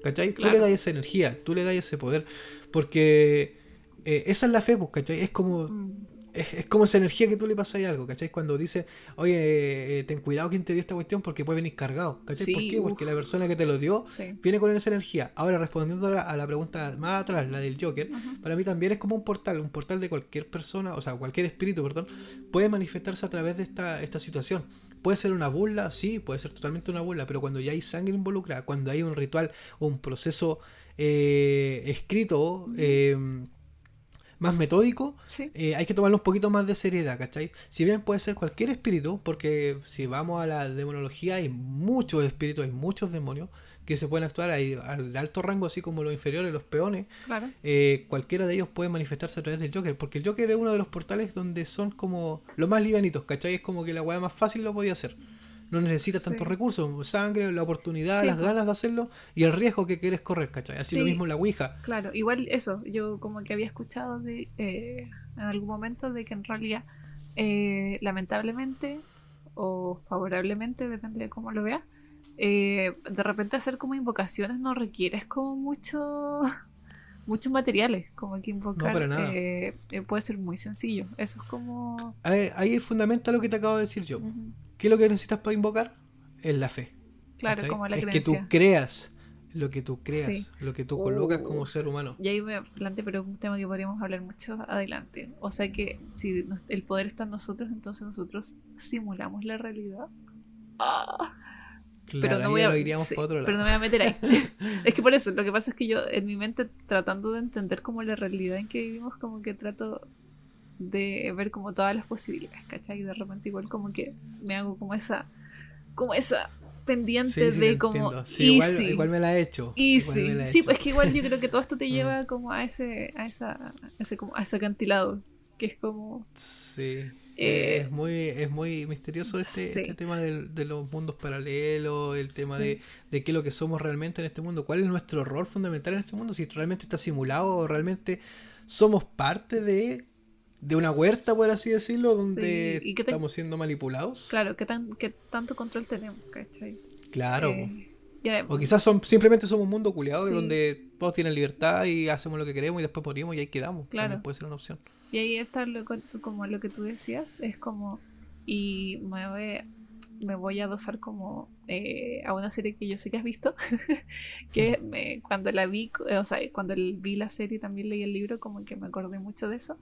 ¿Cachai? Tú le Claro. das esa energía, tú le das ese poder. Porque esa es la fe, pues, ¿cachai? Mm. Es como esa energía que tú le pasas a algo, ¿cachai? Cuando dice, oye, ten cuidado quien te dio esta cuestión porque puede venir cargado, ¿cachai? ¿Por Sí, qué? uff. Porque la persona que te lo dio Sí. viene con esa energía. Ahora, respondiendo a la pregunta más atrás, la del Joker, Ajá. para mí también es como un portal de cualquier persona, o sea, cualquier espíritu, perdón, puede manifestarse a través de esta situación. Puede ser una burla, sí, puede ser totalmente una burla, pero cuando ya hay sangre involucrada, cuando hay un ritual o un proceso escrito, Ujú. más metódico, Sí. hay que tomarlo un poquito más de seriedad, ¿cachai? Si bien puede ser cualquier espíritu, porque si vamos a la demonología hay muchos espíritus, hay muchos demonios que se pueden actuar al alto rango, así como los inferiores, los peones, Claro. cualquiera de ellos puede manifestarse a través del Joker, porque el Joker es uno de los portales donde son como los más livianitos, ¿cachai? Es como que la weá más fácil lo podía hacer. No necesitas tantos Sí. recursos, sangre, la oportunidad, Sí, las pues. ganas de hacerlo y el riesgo que quieres correr, ¿cachai? Así lo mismo Sí, en la Ouija. claro, igual eso, yo como que había escuchado en algún momento de que en realidad, lamentablemente o favorablemente, depende de cómo lo veas, de repente hacer como invocaciones no requieres como muchos materiales, como que No, invocar para nada. puede ser muy sencillo, eso es como... Ahí fundamenta lo que te acabo de decir yo. Ujú. ¿Qué es lo que necesitas para invocar? Es la fe. Claro, ¿Cachai? como la Es que tú creencia, creas sí. lo que tú colocas Uh, como ser humano. y ahí me planteé, pero es un tema que podríamos hablar mucho adelante. O sea que si el poder está en nosotros, entonces nosotros simulamos la realidad. Ah, pero Claro, no ahí voy ya a, lo iríamos sí, para otro pero no lado. me voy a meter ahí. Es que por eso, lo que pasa es que yo en mi mente tratando de entender como la realidad en que vivimos, como que trato de ver como todas las posibilidades, ¿cachai? Y de repente igual como que me hago como esa pendiente Sí, sí, te de como entiendo. Sí, igual easy. me la he hecho. Igual me Easy. la he Sí, pues hecho. es que igual yo creo que todo esto te Mm, lleva como a ese acantilado, que es como, sí. eh, Es muy misterioso este sí, tema de los mundos paralelos, el tema sí, de qué es lo que somos realmente en este mundo, cuál es nuestro rol fundamental en este mundo, si realmente está simulado o realmente somos parte de una huerta, por así decirlo, sí, donde y estamos siendo manipulados. claro, qué tanto control tenemos, ¿cachai? Claro, po. Eh, O quizás simplemente somos un mundo culiado Sí. donde todos tienen libertad y hacemos lo que queremos y después morimos y ahí quedamos. Claro. También puede ser una opción. Y ahí está como lo que tú decías, es como, y me voy a adosar como a una serie que yo sé que has visto, que cuando la vi, o sea, cuando vi la serie también leí el libro, como que me acordé mucho de eso,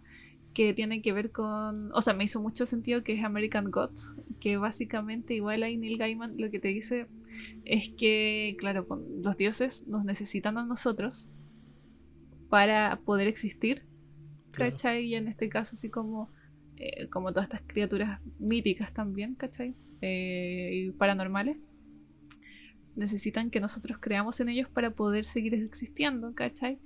que tiene que ver con, o sea, me hizo mucho sentido, que es American Gods, que básicamente igual ahí Neil Gaiman lo que te dice es que, claro, los dioses nos necesitan a nosotros para poder existir, Claro. ¿cachai? Y en este caso así como todas estas criaturas míticas también, ¿cachai? Y paranormales, necesitan que nosotros creamos en ellos para poder seguir existiendo, ¿cachai?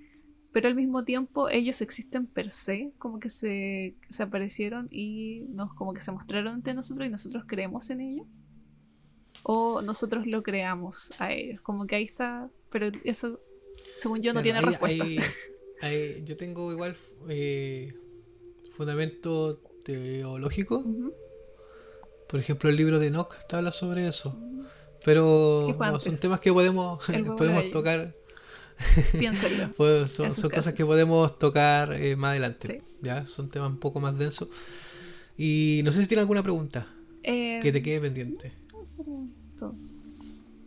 Pero al mismo tiempo ellos existen per se, como que se aparecieron y como que se mostraron ante nosotros y nosotros creemos en ellos. O nosotros lo creamos a ellos, como que ahí está, pero eso, según yo, no Claro, tiene respuesta. yo tengo igual fundamento teológico. Ujú. Por ejemplo, el libro de Enoch habla sobre eso. ¿Qué Pero fue no, son antes? temas que podemos, El huevo o la podemos gallina. tocar. Piénsenlo Pues en son, sus son cosas que casas. podemos tocar más adelante. Sí. ¿Ya? Son temas un poco más densos. Y no sé si tiene alguna pregunta que te quede pendiente. Eso era todo.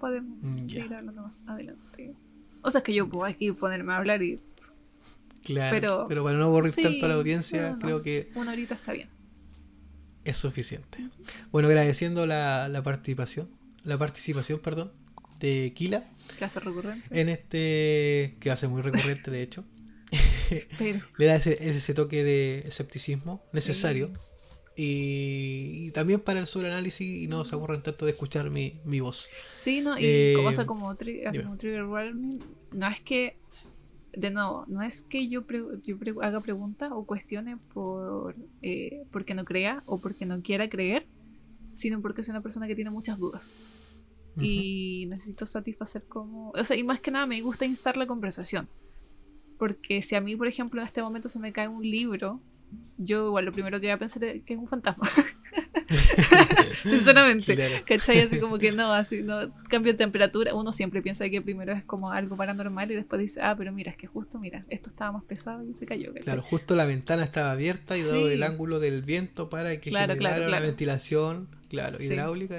Podemos Ya, seguir hablando más adelante. O sea, es que yo puedo aquí ponerme a hablar y... claro. Pero Pero para no aburrir tanto a la sí, audiencia, no. creo que Una horita está bien. es suficiente. Bueno, agradeciendo la participación, perdón, de Kila Que hace recurrente. en este que hace muy recurrente, de hecho. Pero Le da ese toque de escepticismo necesario. sí. Y también para el sobreanálisis y no se aburran tanto de escuchar mi voz. Sí, ¿no? Y o sea, así Dime. como trigger warning, no es que, de nuevo, no es que yo haga preguntas o cuestione porque no crea o porque no quiera creer, sino porque soy una persona que tiene muchas dudas. Ujú. Y necesito satisfacer como... O sea, y más que nada me gusta instar la conversación. Porque si a mí, por ejemplo, en este momento se me cae un libro, yo igual lo primero que voy a pensar es que es un fantasma. Sinceramente, Claro. ¿cachai? Así como que no, así no, cambio de temperatura. Uno siempre piensa que primero es como algo paranormal y después dice, ah, pero mira, es que justo, mira, esto estaba más pesado y se cayó, ¿cachai? Claro, justo la ventana estaba abierta y dado Sí. el ángulo del viento para que Claro, generara una claro. ventilación, claro, Sí. hidráulica.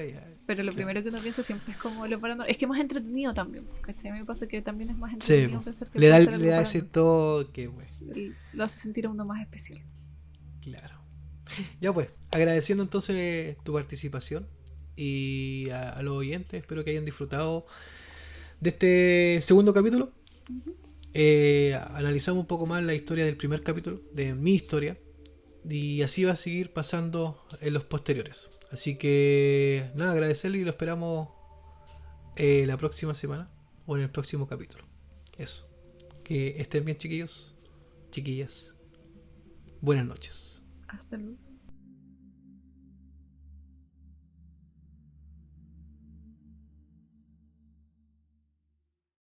Pero lo claro. primero que uno piensa siempre es como lo paranormal. Es que es más entretenido también, ¿cachai? A mí me pasa que también es más Sí, entretenido pensar que le puede da, ser algo le da ese paranormal. toque, pues. Lo hace sentir a uno más especial. Claro. Ya pues, agradeciendo entonces tu participación y a los oyentes, espero que hayan disfrutado de este segundo capítulo. Ujú. Analizamos un poco más la historia del primer capítulo, de mi historia, y así va a seguir pasando en los posteriores. Así que nada, agradecerle y lo esperamos la próxima semana o en el próximo capítulo. Eso. Que estén bien, chiquillos, chiquillas. Buenas noches. Hasta luego.